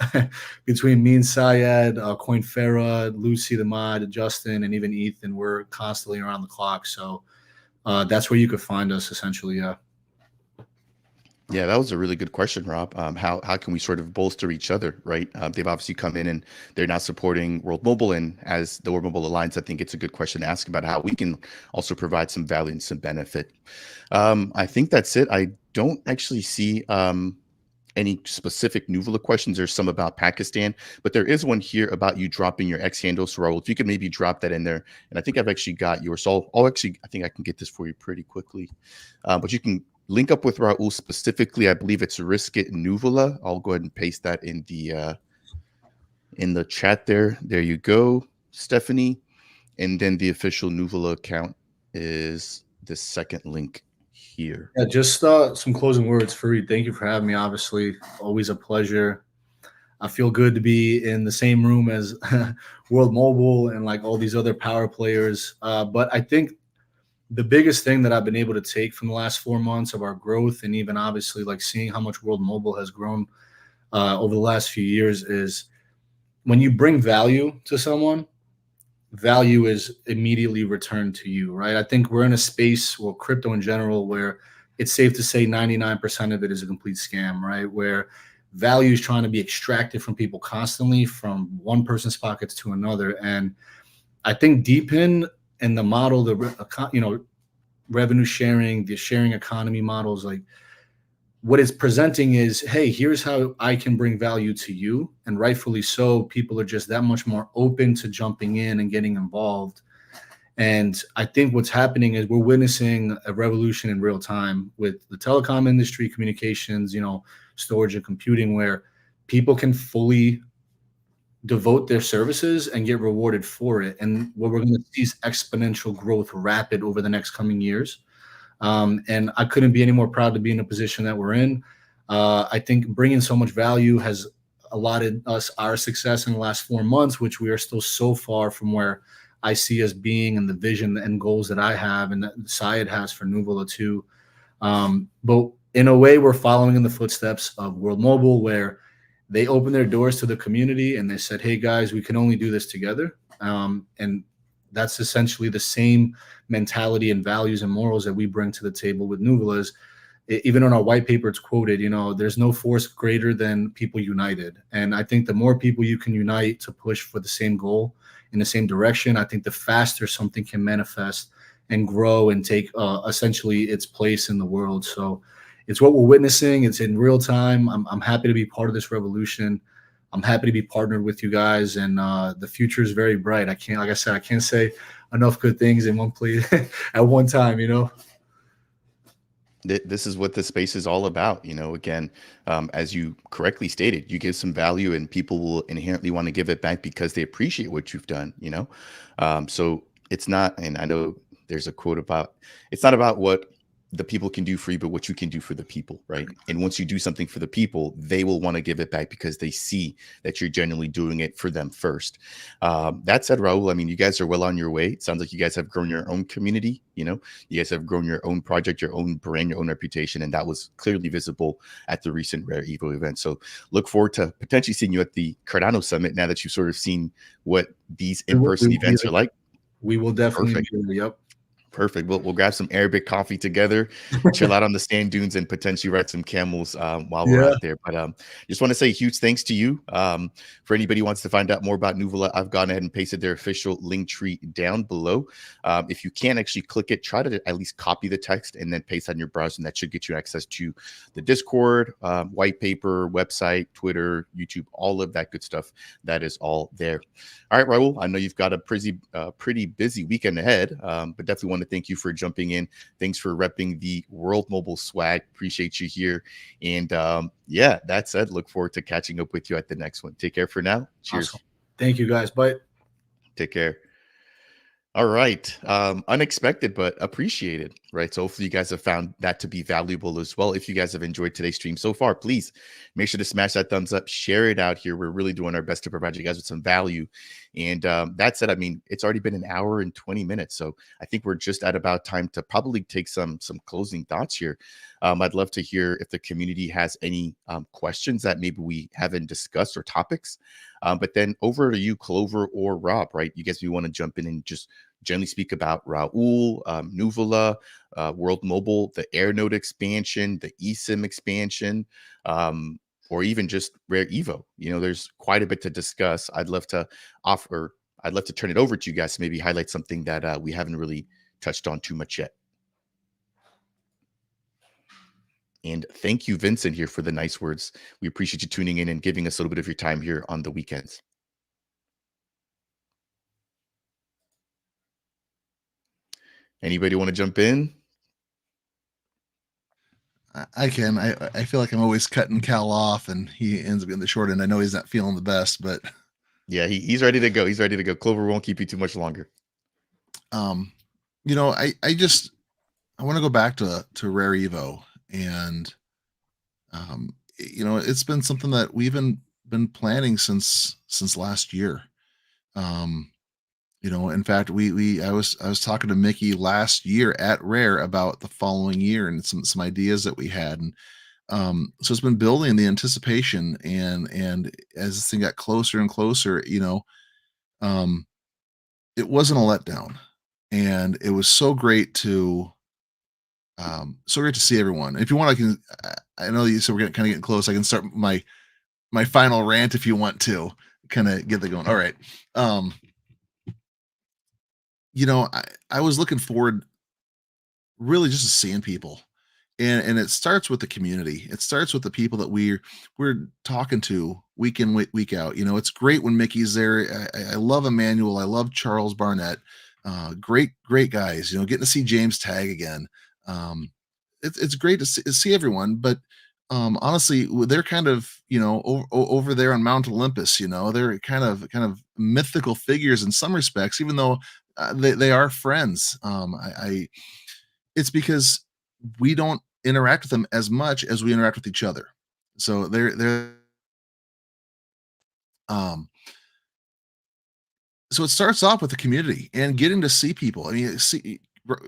[SPEAKER 6] between me and Syed, Coinfera, Lucy the mod, Justin, and even Ethan. We're constantly around the clock. So that's where you could find us, essentially. Yeah.
[SPEAKER 1] Yeah, that was a really good question, Rob. How can we sort of bolster each other, right? They've obviously come in and they're now supporting World Mobile, and as the World Mobile Alliance, I think it's a good question to ask about how we can also provide some value and some benefit. I think that's it. I don't actually see any specific Nuvola questions. There's some about Pakistan, but there is one here about you dropping your X handle. So Raul, if you could maybe drop that in there. And I think I've actually got yours. So I think I can get this for you pretty quickly. But you can link up with Raul specifically. I believe it's Risk It Nuvola. I'll go ahead and paste that in the chat there. There you go, Stephanie. And then the official Nuvola account is the second link here.
[SPEAKER 6] Yeah, just some closing words, Fareed. Thank you for having me. Obviously, always a pleasure. I feel good to be in the same room as World Mobile and like all these other power players. But I think the biggest thing that I've been able to take from the last 4 months of our growth, and even obviously like seeing how much World Mobile has grown over the last few years, is when you bring value to someone, value is immediately returned to you, right? I think we're in a space, well, crypto in general, where it's safe to say 99% of it is a complete scam, right? Where value is trying to be extracted from people constantly, from one person's pockets to another. And I think DePIN and the model, revenue sharing, the sharing economy models, like what it's presenting is, hey, here's how I can bring value to you. And rightfully so, people are just that much more open to jumping in and getting involved. And I think what's happening is we're witnessing a revolution in real time with the telecom industry, communications, storage and computing, where people can fully devote their services and get rewarded for it. And what we're going to see is exponential growth, rapid over the next coming years. And I couldn't be any more proud to be in a position that we're in. I think bringing so much value has allotted us our success in the last 4 months, which we are still so far from where I see us being, and the vision and goals that I have and that Syed has for Nuvola too. But in a way, we're following in the footsteps of World Mobile, where they opened their doors to the community and they said, hey guys, we can only do this together. And that's essentially the same mentality and values and morals that we bring to the table with Nuvola. Even on our white paper, it's quoted, there's no force greater than people united. And I think the more people you can unite to push for the same goal in the same direction, I think the faster something can manifest and grow and take essentially its place in the world. So it's what we're witnessing. It's in real time. I'm happy to be part of this revolution. I'm happy to be partnered with you guys, and the future is very bright. I can't say enough good things in one place at one time,
[SPEAKER 1] This is what the space is all about. Again, as you correctly stated, you give some value and people will inherently want to give it back because they appreciate what you've done, so it's not, and I know there's a quote about, it's not about what the people can do for you, but what you can do for the people, right? And once you do something for the people, they will want to give it back because they see that you're genuinely doing it for them first. That said, Raul, I mean, you guys are well on your way. It sounds like you guys have grown your own community. You guys have grown your own project, your own brand, your own reputation, and that was clearly visible at the recent Rare Evo event. So look forward to potentially seeing you at the Cardano Summit now that you've sort of seen what these in-person events are like.
[SPEAKER 6] We will definitely
[SPEAKER 1] Perfect.
[SPEAKER 6] be there. Yep.
[SPEAKER 1] Perfect. We'll grab some Arabic coffee together, chill out on the sand dunes, and potentially ride some camels while we're out there. But just want to say huge thanks to you. For anybody who wants to find out more about Nuvola, I've gone ahead and pasted their official link tree down below. If you can actually click it, try to at least copy the text and then paste on your browser, and that should get you access to the Discord, white paper, website, Twitter, YouTube, all of that good stuff. That is all there. All right, Raul, I know you've got a pretty busy weekend ahead, but definitely want to thank you for jumping in. Thanks for repping the World Mobile swag. Appreciate you here. And yeah, that said, look forward to catching up with you at the next one. Take care for now. Cheers.
[SPEAKER 6] Awesome. Thank you, guys. Bye.
[SPEAKER 1] Take care. All right. Unexpected, but appreciated, right? So hopefully you guys have found that to be valuable as well. If you guys have enjoyed today's stream so far, please make sure to smash that thumbs up, share it out here. We're really doing our best to provide you guys with some value. And that said, I mean, it's already been an hour and 20 minutes. So I think we're just at about time to probably take some closing thoughts here. I'd love to hear if the community has any questions that maybe we haven't discussed or topics. But then over to you, Clover or Rob, right? You guys, we want to jump in and just generally speak about Raul, Nuvola, World Mobile, the AirNode expansion, the eSIM expansion, or even just Rare Evo. There's quite a bit to discuss. I'd love to turn it over to you guys to maybe highlight something that we haven't really touched on too much yet. And thank you, Vincent, here for the nice words. We appreciate you tuning in and giving us a little bit of your time here on the weekends. Anybody want to jump in?
[SPEAKER 3] I can. I feel like I'm always cutting Cal off, and he ends up getting the short end. I know he's not feeling the best, but
[SPEAKER 1] yeah, he's ready to go. He's ready to go. Clover won't keep you too much longer.
[SPEAKER 3] You know, I want to go back to Rare Evo, and you know, it's been something that we've been planning since last year. You know, in fact, I was talking to Mickey last year at Rare about the following year and some ideas that we had, and so it's been building the anticipation, and as this thing got closer and closer, you know, it wasn't a letdown, and it was so great to see everyone. If you want, I know you said we're kind of getting close. I can start my final rant if you want to kind of get that going. All right. You know, I was looking forward really just to seeing people, and it starts with the community. It starts with the people that we're talking to week in, week out. You know, it's great when Mickey's there. I love Emmanuel. I love Charles Barnett. Great guys. You know, getting to see James Tag again. It's great to see everyone, but honestly, they're kind of, you know, over there on Mount Olympus. You know, they're kind of mythical figures in some respects, even though they are friends. It's because we don't interact with them as much as we interact with each other. So so it starts off with the community and getting to see people. I mean,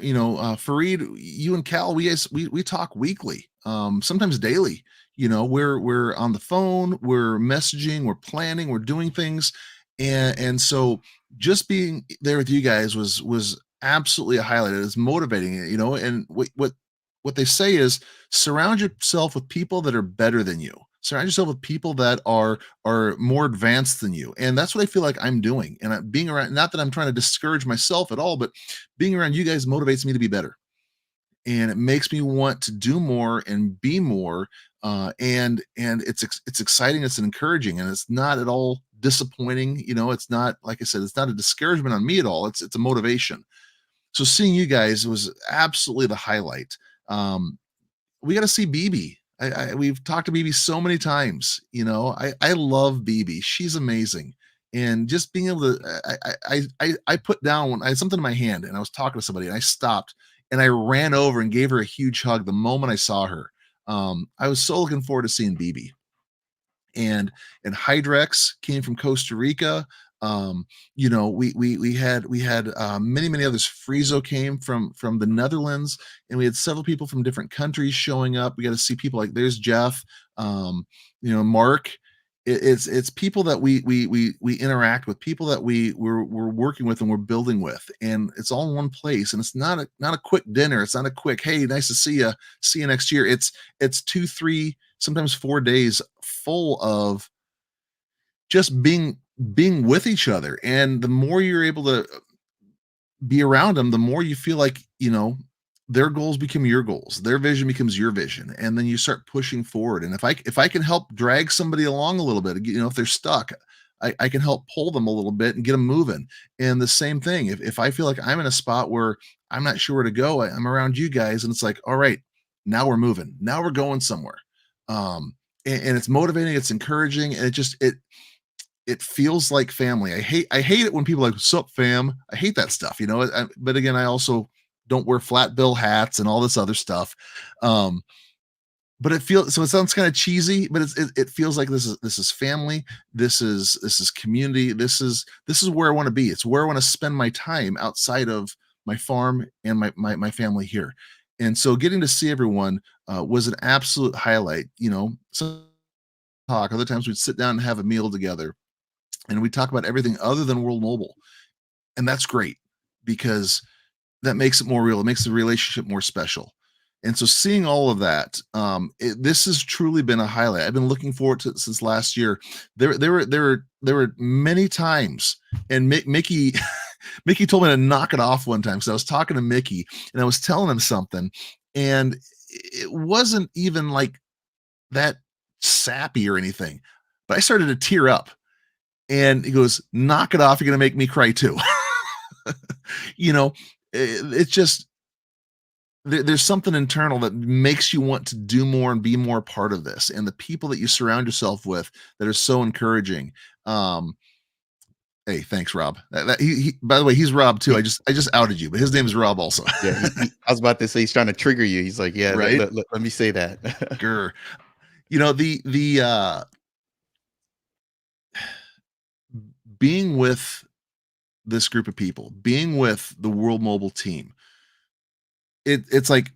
[SPEAKER 3] you know, Fareed, you and Cal, we talk weekly, sometimes daily. You know, we're on the phone, we're messaging, we're planning, we're doing things, and so just being there with you guys was absolutely a highlight. It was motivating, you know. And what they say is surround yourself with people that are better than you. Surround yourself with people that are more advanced than you, and that's what I feel like I'm doing. And being around, not that I'm trying to discourage myself at all, but being around you guys motivates me to be better, and it makes me want to do more and be more. And it's exciting, it's encouraging, and it's not at all disappointing. You know, it's not, like I said, it's not a discouragement on me at all. It's a motivation. So seeing you guys was absolutely the highlight. We got to see BB. We've talked to BB so many times. You know, I love BB. She's amazing. And just being able to, I put down when I had something in my hand and I was talking to somebody and I stopped and I ran over and gave her a huge hug the moment I saw her. I was so looking forward to seeing BB. And Hydrex came from Costa Rica. You know, we had many others. Friezo came from the Netherlands, and we had several people from different countries showing up. We got to see people like there's Jeff, you know, Mark. It's people that we interact with, people that we're working with and we're building with, and it's all in one place. And it's not a quick dinner. It's not a quick, hey, nice to see you next year. It's 2, 3, sometimes 4 days full of just being with each other. And the more you're able to be around them, the more you feel like, you know, their goals become your goals, their vision becomes your vision, and then you start pushing forward. And if I can help drag somebody along a little bit, you know, if they're stuck, I can help pull them a little bit and get them moving. And the same thing, if I feel like I'm in a spot where I'm not sure where to go, I'm around you guys, and it's like, all right, now we're moving, now we're going somewhere. And it's motivating, it's encouraging, and it feels like family. I hate it when people are like, "Sup, fam?" I hate that stuff, you know. But again, I also don't wear flat bill hats and all this other stuff. But it sounds kind of cheesy, but it feels like this is family. This is community. This is where I want to be. It's where I want to spend my time outside of my farm and my family here. And so getting to see everyone was an absolute highlight. You know, some talk. Other times we'd sit down and have a meal together, and we talk about everything other than World Mobile. And that's great because that makes it more real. It makes the relationship more special. And so seeing all of that, this has truly been a highlight. I've been looking forward to it since last year. There were many times, and Mickey Mickey told me to knock it off one time. So I was talking to Mickey and I was telling him something, and it wasn't even like that sappy or anything, but I started to tear up. And he goes, "Knock it off! You're gonna make me cry too." You know, it's just there's something internal that makes you want to do more and be more part of this, and the people that you surround yourself with that are so encouraging. Hey, thanks, Rob. By the way, he's Rob too. I just outed you, but his name is Rob also.
[SPEAKER 1] Yeah, I was about to say he's trying to trigger you. He's like, yeah,
[SPEAKER 3] right.
[SPEAKER 1] Let me say that.
[SPEAKER 3] Grr. You know, the being with this group of people, being with the World Mobile team, it's like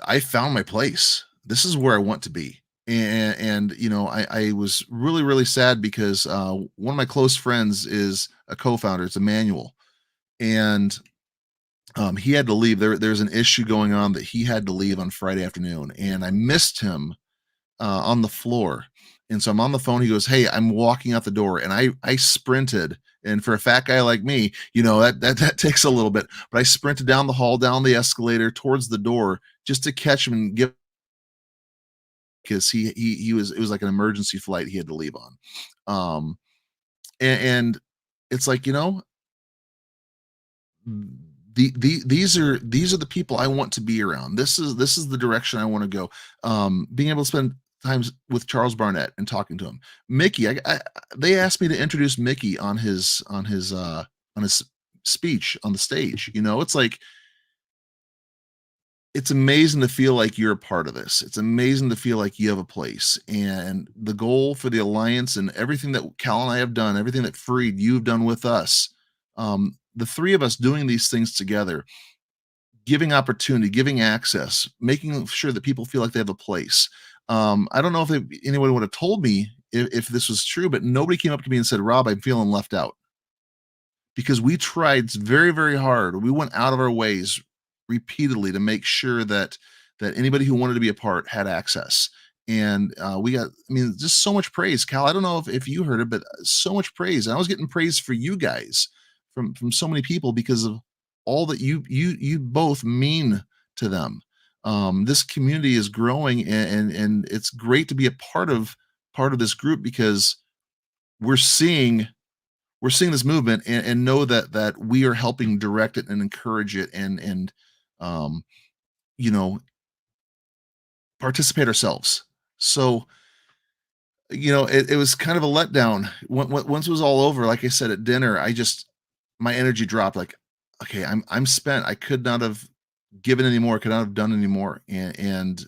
[SPEAKER 3] I found my place. This is where I want to be. And you know, I was really, really sad because one of my close friends is a co-founder. It's Emmanuel. And he had to leave. There's an issue going on that he had to leave on Friday afternoon. And I missed him on the floor. And so I'm on the phone. He goes, "Hey, I'm walking out the door." And I sprinted. And for a fat guy like me, you know, that takes a little bit. But I sprinted down the hall, down the escalator towards the door just to catch him and give, because it was like an emergency flight he had to leave on. And it's like, you know, these are the people I want to be around. This is the direction I want to go. Being able to spend times with Charles Barnett and talking to him. Mickey, they asked me to introduce Mickey on his speech on the stage. You know, it's like, it's amazing to feel like you're a part of this. It's amazing to feel like you have a place. And the goal for the Alliance and everything that Cal and I have done, everything that Freed, you've done with us, the three of us doing these things together, giving opportunity, giving access, making sure that people feel like they have a place. I don't know if anyone would have told me if this was true, but nobody came up to me and said, "Rob, I'm feeling left out." Because we tried very, very hard. We went out of our ways repeatedly to make sure that anybody who wanted to be a part had access. And we got, I mean, just so much praise. Cal, I don't know if you heard it, but so much praise. And I was getting praise for you guys from so many people because of all that you both mean to them. This community is growing, and it's great to be a part of this group, because we're seeing this movement and know that we are helping direct it and encourage it and you know, participate ourselves. So, you know, it was kind of a letdown once it was all over. Like I said at dinner, my energy dropped. Like, okay, I'm spent. I could not have given any more. Could not have done any more. And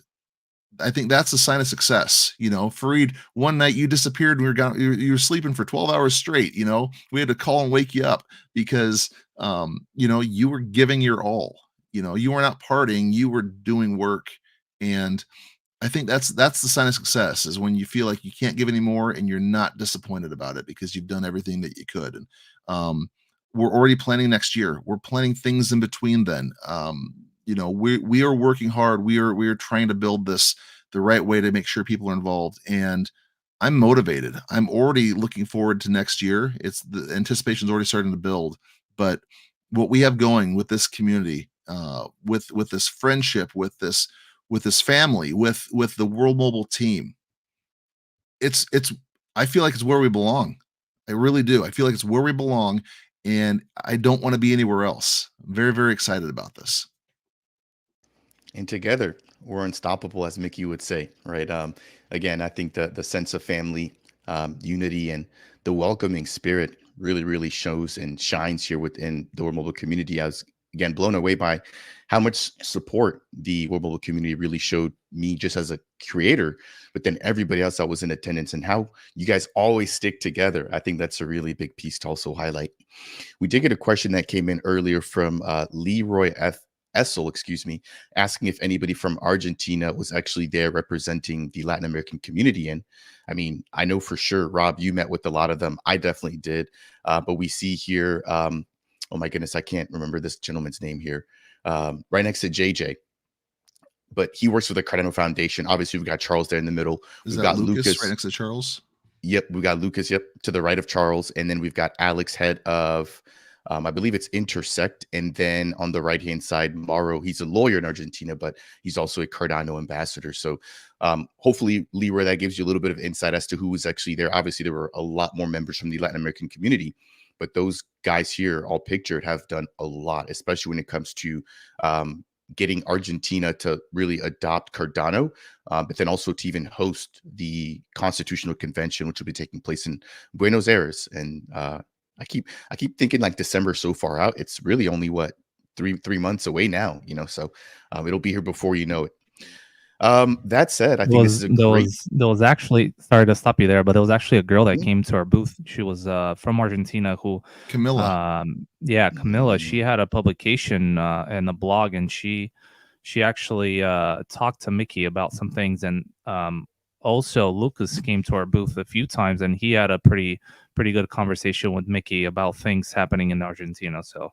[SPEAKER 3] I think that's a sign of success. You know, Fareed, one night you disappeared and we were gone. You were sleeping for 12 hours straight. You know, we had to call and wake you up because, you know, you were giving your all. You know, you were not partying, you were doing work. And I think that's the sign of success, is when you feel like you can't give any more and you're not disappointed about it because you've done everything that you could. And we're already planning next year. We're planning things in between then. You know, we are working hard. We are trying to build this the right way to make sure people are involved. And I'm motivated. I'm already looking forward to next year. It's the anticipation's already starting to build. But what we have going with this community, with this friendship, with this family, with the World Mobile team, it's I feel like it's where we belong. I really do. I feel like it's where we belong, and I don't want to be anywhere else. I'm very, very excited about this.
[SPEAKER 1] And together we're unstoppable, as Mickey would say, right? Again, I think the sense of family, unity, and the welcoming spirit really, really shows and shines here within the World Mobile community. I was, again, blown away by how much support the World Mobile community really showed me just as a creator, but then everybody else that was in attendance, and how you guys always stick together. I think that's a really big piece to also highlight. We did get a question that came in earlier from Leroy Essel, asking if anybody from Argentina was actually there representing the Latin American community. And I mean, I know for sure, Rob, you met with a lot of them. I definitely did. But we see here, oh my goodness, I can't remember this gentleman's name here, right next to JJ. But he works with the Cardano Foundation. Obviously, we've got Charles there in the middle.
[SPEAKER 3] We've got Lucas right next to Charles.
[SPEAKER 1] Yep, we got Lucas, to the right of Charles. And then we've got Alex, head of I believe it's Intersect. And then on the right-hand side, Mauro, he's a lawyer in Argentina, but he's also a Cardano ambassador. So hopefully, Leroy, that gives you a little bit of insight as to who was actually there. Obviously, there were a lot more members from the Latin American community, but those guys here, all pictured, have done a lot, especially when it comes to getting Argentina to really adopt Cardano, but then also to even host the Constitutional Convention, which will be taking place in Buenos Aires. And I keep thinking like December so far out. It's really only what three months away now, so it'll be here before you know it. That said, I think this is a great.
[SPEAKER 2] There was actually, sorry to stop you there, but there was actually a girl that came to our booth. She was from Argentina who
[SPEAKER 3] Camilla.
[SPEAKER 2] Camilla. She had a publication and a blog, and she actually talked to Mickey about some things. And also Lucas came to our booth a few times, and he had a pretty good conversation with Mickey about things happening in Argentina. So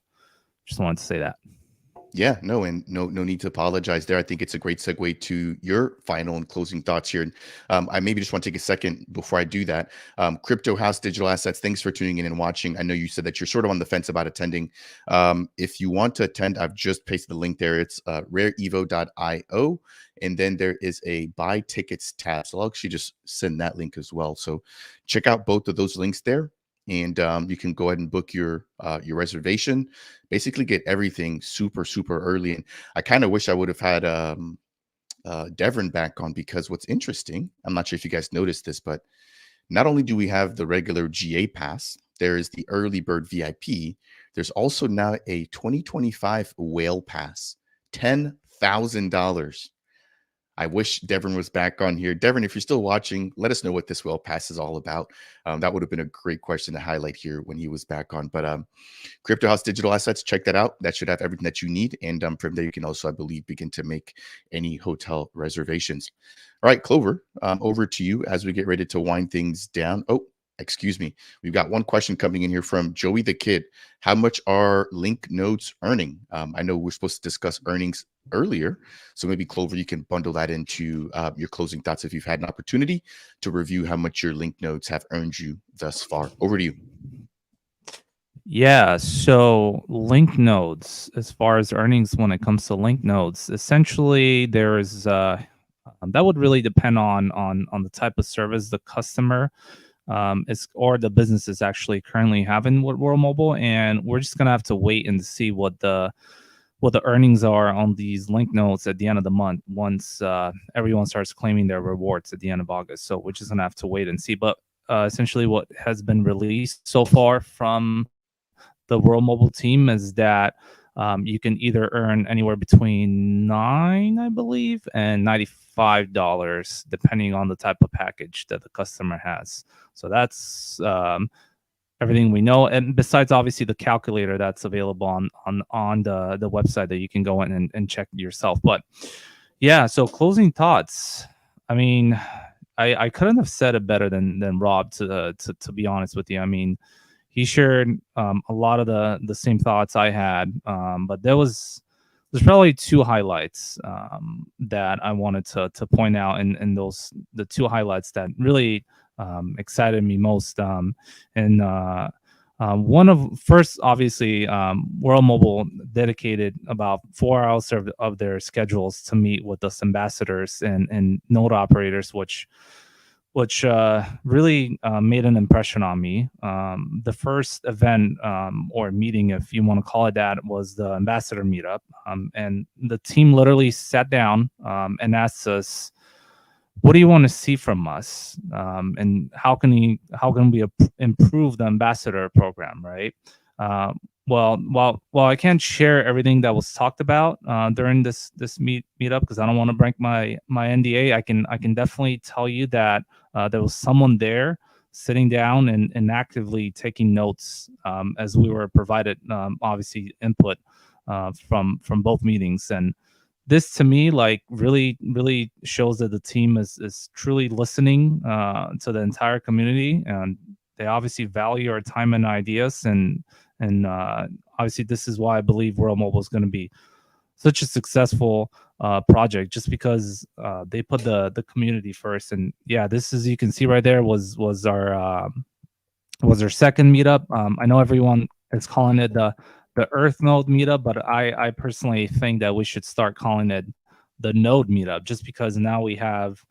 [SPEAKER 2] just wanted to say that.
[SPEAKER 1] Yeah, no need to apologize there. I think it's a great segue to your final and closing thoughts here. And I maybe just want to take a second before I do that. Crypto House Digital Assets, thanks for tuning in and watching. I know you said that you're sort of on the fence about attending. If you want to attend, I've just pasted the link there. It's rareevo.io. And then there is a buy tickets tab. So I'll actually just send that link as well. So check out both of those links there. And you can go ahead and book your reservation. Basically, get everything super early. And I kind of wish I would have had Devryn back on, because what's interesting, I'm not sure if you guys noticed this, but not only do we have the regular GA pass, there is the early bird VIP. There's also now a 2025 whale pass, $10,000. I wish Devryn was back on here. Devryn, if you're still watching, let us know what this whale pass is all about. That would have been a great question to highlight here when he was back on. But Crypto House Digital Assets, check that out. That should have everything that you need. And from there, you can also, I believe, begin to make any hotel reservations. All right, Clover, over to you as we get ready to wind things down. Oh, excuse me. We've got one question coming in here from Joey the Kid. How much are Link nodes earning? I know we're supposed to discuss earnings earlier, so maybe Clover, you can bundle that into your closing thoughts if you've had an opportunity to review how much your Link nodes have earned you thus far. Over to you.
[SPEAKER 2] Yeah, so Link nodes, as far as earnings when it comes to Link nodes, essentially there is that would really depend on the type of service the customer is or the business is actually currently having with World Mobile, and we're just gonna have to wait and see what the earnings are on these Link nodes at the end of the month once everyone starts claiming their rewards at the end of August. So we're just gonna have to wait and see. But essentially what has been released so far from the World Mobile team is that you can either earn anywhere between $9, I believe, and $95, depending on the type of package that the customer has. So that's everything we know. And besides, obviously, the calculator that's available on the website that you can go in and check yourself. But yeah, so closing thoughts. I mean, I couldn't have said it better than Rob, to be honest with you. I mean, he shared a lot of the same thoughts I had, but there's probably two highlights that I wanted to point out, and those the two highlights that really excited me most. One of first, obviously, World Mobile dedicated about 4 hours of their schedules to meet with us ambassadors and node operators, which really made an impression on me. The first event or meeting, if you want to call it that, was the ambassador meetup. And the team literally sat down and asked us, what do you want to see from us? And how can we improve the ambassador program, right? Well, while I can't share everything that was talked about during this meetup, because I don't want to break my NDA, I can definitely tell you that there was someone there sitting down and actively taking notes as we were provided, obviously, input from both meetings. And this, to me, like really shows that the team is truly listening to the entire community, and they obviously value our time and ideas. And obviously, this is why I believe World Mobile is going to be such a successful project, just because they put the community first. And yeah, this, as you can see right there, was our second meetup. I know everyone is calling it the Earth Node meetup, but I personally think that we should start calling it the Node meetup, just because now we have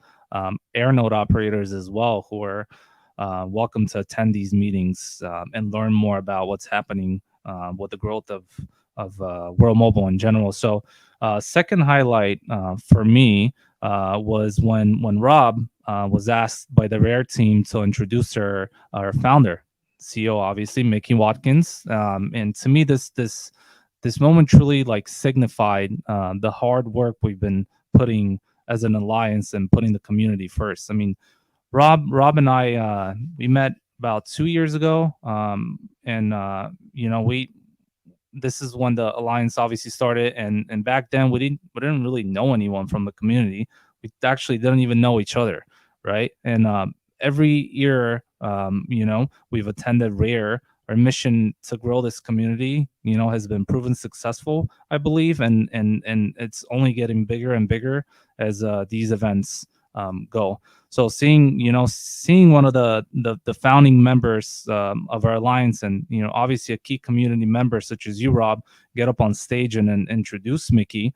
[SPEAKER 2] air node operators as well who are welcome to attend these meetings and learn more about what's happening with the growth of World Mobile in general. So, second highlight for me was when Rob was asked by the Rare team to introduce our founder, CEO, obviously Mickey Watkins, and to me, this moment truly like signified the hard work we've been putting as an alliance and putting the community first. I mean, Rob and I we met about 2 years ago, and we this is when the alliance obviously started, and back then we didn't really know anyone from the community. We actually didn't even know each other, right? And every year, we've attended Rare. Our mission to grow this community, has been proven successful, I believe, and it's only getting bigger and bigger as these events go. So seeing one of the founding members of our alliance, and obviously a key community member such as you, Rob, get up on stage and introduce Mickey,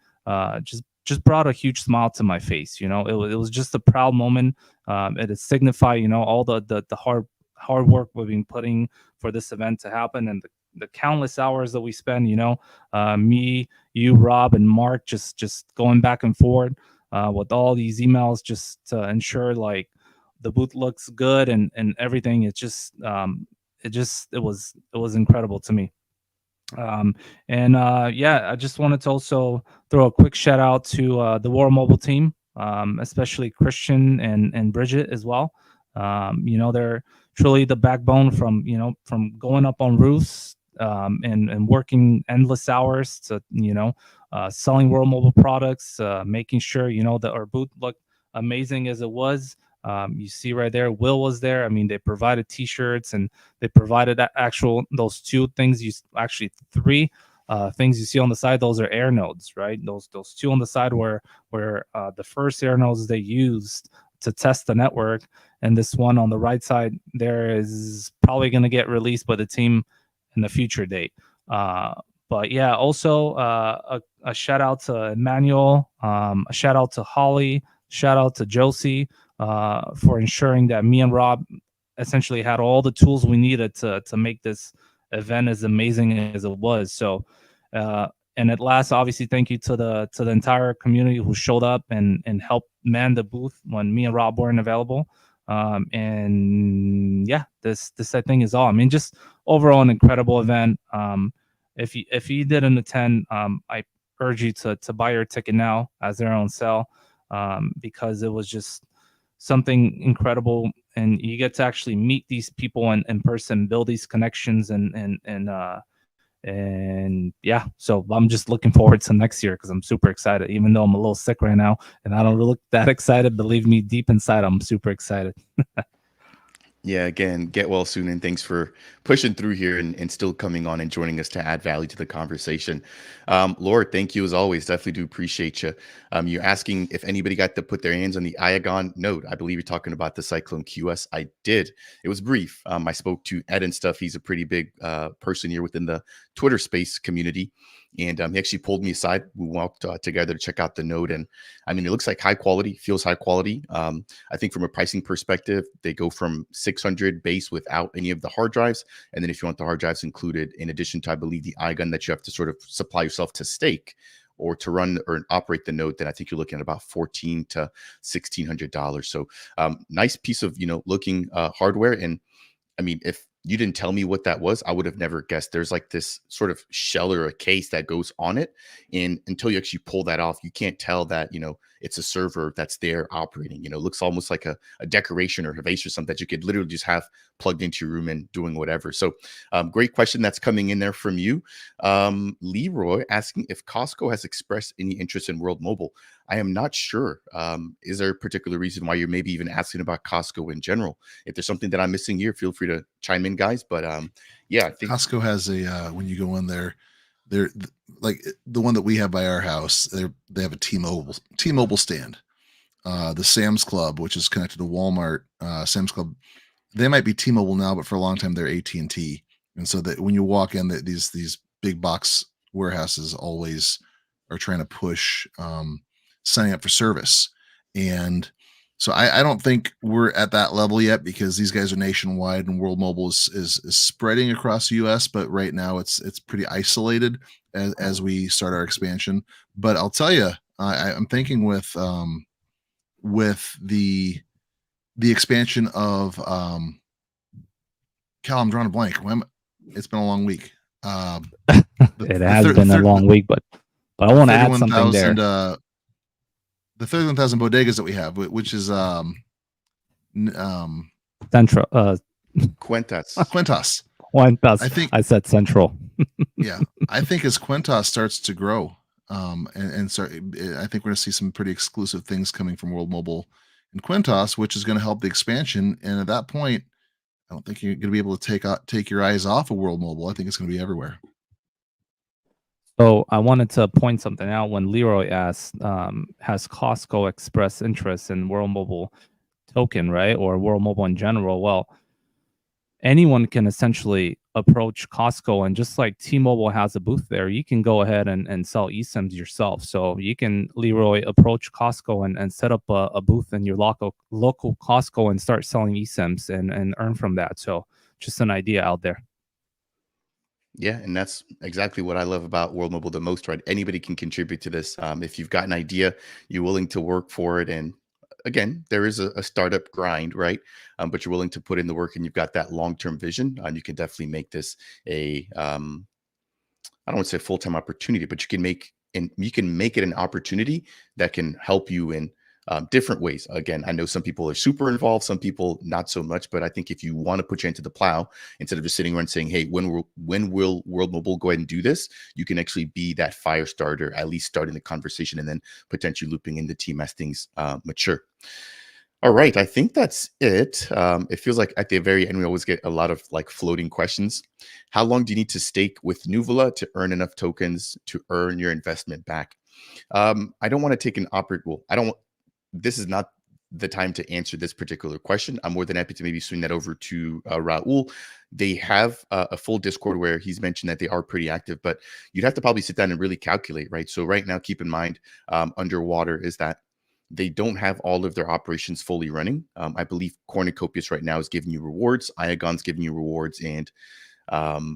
[SPEAKER 2] just brought a huge smile to my face. It was just a proud moment. It signified all the hard work we've been putting for this event to happen, and the countless hours that we spend. Me, you, Rob, and Mark just going back and forth with all these emails just to ensure like the booth looks good and everything. It was incredible to me. I just wanted to also throw a quick shout out to the War Mobile team, especially Christian and Bridget as well. They're truly the backbone from going up on roofs and working endless hours to selling World Mobile products, making sure that our booth looked amazing as it was. You see right there, Will was there. I mean, they provided T-shirts and they provided those two things. Three things you see on the side. Those are air nodes, right? Those two on the side were the first air nodes they used to test the network, and this one on the right side there is probably going to get released by the team in the future date. But yeah, also a shout out to Emmanuel, a shout out to Holly, shout out to Josie for ensuring that me and Rob essentially had all the tools we needed to make this event as amazing as it was. So, and at last, obviously, thank you to the entire community who showed up and helped man the booth when me and Rob weren't available. And yeah, this I think is all. I mean, just overall an incredible event. If you didn't attend, I urge you to buy your ticket now as they're on sale, because it was just something incredible, and you get to actually meet these people in person, build these connections, and yeah. So I'm just looking forward to next year because I'm super excited, even though I'm a little sick right now and I don't look that excited. Believe me, deep inside, I'm super excited.
[SPEAKER 1] Yeah, again, get well soon, and thanks for pushing through here and still coming on and joining us to add value to the conversation. Lord, thank you as always. Definitely do appreciate you. You're asking if anybody got to put their hands on the Iagon node. I believe you're talking about the Cyclone QS. I did. It was brief. I spoke to Ed and stuff. He's a pretty big person here within the Twitter space community. And he actually pulled me aside. We walked together to check out the node. And I mean, it looks like high quality, feels high quality. I think from a pricing perspective, they go from 600 base without any of the hard drives. And then if you want the hard drives included, in addition to, I believe, the iGun that you have to sort of supply yourself to stake or to run or operate the node, then I think you're looking at about $1,400 to $1,600. So nice piece of, looking hardware. And I mean, if you didn't tell me what that was, I would have never guessed. There's like this sort of shell or a case that goes on it. And until you actually pull that off, you can't tell that, it's a server that's there operating. It looks almost like a decoration or a vase or something that you could literally just have plugged into your room and doing whatever. So great question that's coming in there from you. Leroy asking if Costco has expressed any interest in World Mobile. I am not sure. Is there a particular reason why you're maybe even asking about Costco in general? If there's something that I'm missing here, feel free to chime in, guys. But yeah, I think
[SPEAKER 3] Costco has a when you go in there, they're like the one that we have by our house. They have a T-Mobile stand. The Sam's Club, which is connected to Walmart, Sam's Club, they might be T-Mobile now, but for a long time they're AT&T. And so that when you walk in, that these big box warehouses always are trying to push signing up for service. And so I don't think we're at that level yet, because these guys are nationwide and World Mobile is spreading across the US, but right now it's pretty isolated as we start our expansion. But I'll tell you, I'm thinking with the expansion of Cal, I'm drawing a blank. It's been a long week.
[SPEAKER 2] It has been a long week, but I want to add something there.
[SPEAKER 3] The 31,000 bodegas that we have, which is
[SPEAKER 2] Central.
[SPEAKER 1] Cuentas.
[SPEAKER 3] Cuentas.
[SPEAKER 2] Cuentas. I said Central.
[SPEAKER 3] Yeah, I think as Cuentas starts to grow, and start, I think we're going to see some pretty exclusive things coming from World Mobile and Cuentas, which is going to help the expansion. And at that point, I don't think you're going to be able to take your eyes off of World Mobile. I think it's going to be everywhere.
[SPEAKER 2] So I wanted to point something out when Leroy asked, has Costco expressed interest in World Mobile token, right? Or World Mobile in general? Well, anyone can essentially approach Costco, and just like T-Mobile has a booth there, you can go ahead and sell eSIMs yourself. So you can, Leroy, approach Costco and set up a booth in your local Costco and start selling eSIMs and earn from that. So just an idea out there.
[SPEAKER 1] Yeah, and that's exactly what I love about World Mobile the most, right? Anybody can contribute to this. If you've got an idea, you're willing to work for it. And again, there is a startup grind, right? But you're willing to put in the work and you've got that long-term vision. You can definitely make this I don't want to say full-time opportunity, but you can make it an opportunity that can help you in different ways. Again, I know some people are super involved, some people not so much, but I think if you want to put your hand to the plow, instead of just sitting around saying, hey, when will World Mobile go ahead and do this? You can actually be that fire starter, at least starting the conversation, and then potentially looping in the team as things mature. All right, I think that's it. It feels like at the very end, we always get a lot of like floating questions. How long do you need to stake with Nuvola to earn enough tokens to earn your investment back? I don't want to take an this is not the time to answer this particular question. I'm more than happy to maybe swing that over to Raul. They have a full Discord where he's mentioned that they are pretty active, but you'd have to probably sit down and really calculate, right? So right now, keep in mind, underwater is that they don't have all of their operations fully running. I believe Cornucopias right now is giving you rewards, Iagon's giving you rewards, and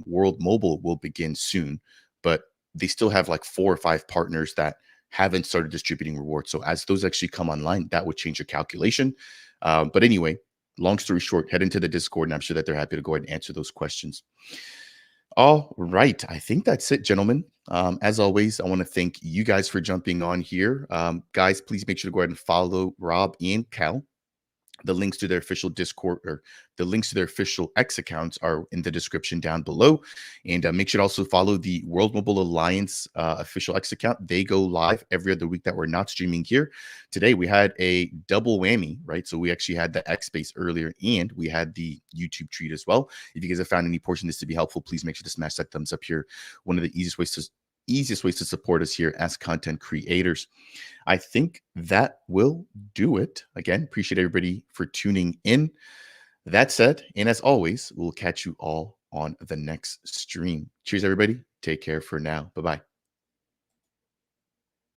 [SPEAKER 1] World Mobile will begin soon. But they still have like 4 or 5 partners that haven't started distributing rewards. So as those actually come online, that would change your calculation. But anyway, long story short, head into the Discord, and I'm sure that they're happy to go ahead and answer those questions. All right. I think that's it, gentlemen. As always, I want to thank you guys for jumping on here. Guys, please make sure to go ahead and follow Rob and Cal. The links to their official Discord or the links to their official X accounts are in the description down below. And make sure to also follow the World Mobile Alliance official X account. They go live every other week that we're not streaming here. Today, we had a double whammy, right? So we actually had the X space earlier and we had the YouTube treat as well. If you guys have found any portion of this to be helpful, please make sure to smash that thumbs up here. One of the easiest ways to support us here as content creators. I think that will do it. Again, appreciate everybody for tuning in. That said, and as always, we'll catch you all on the next stream. Cheers, everybody. Take care for now. Bye-bye.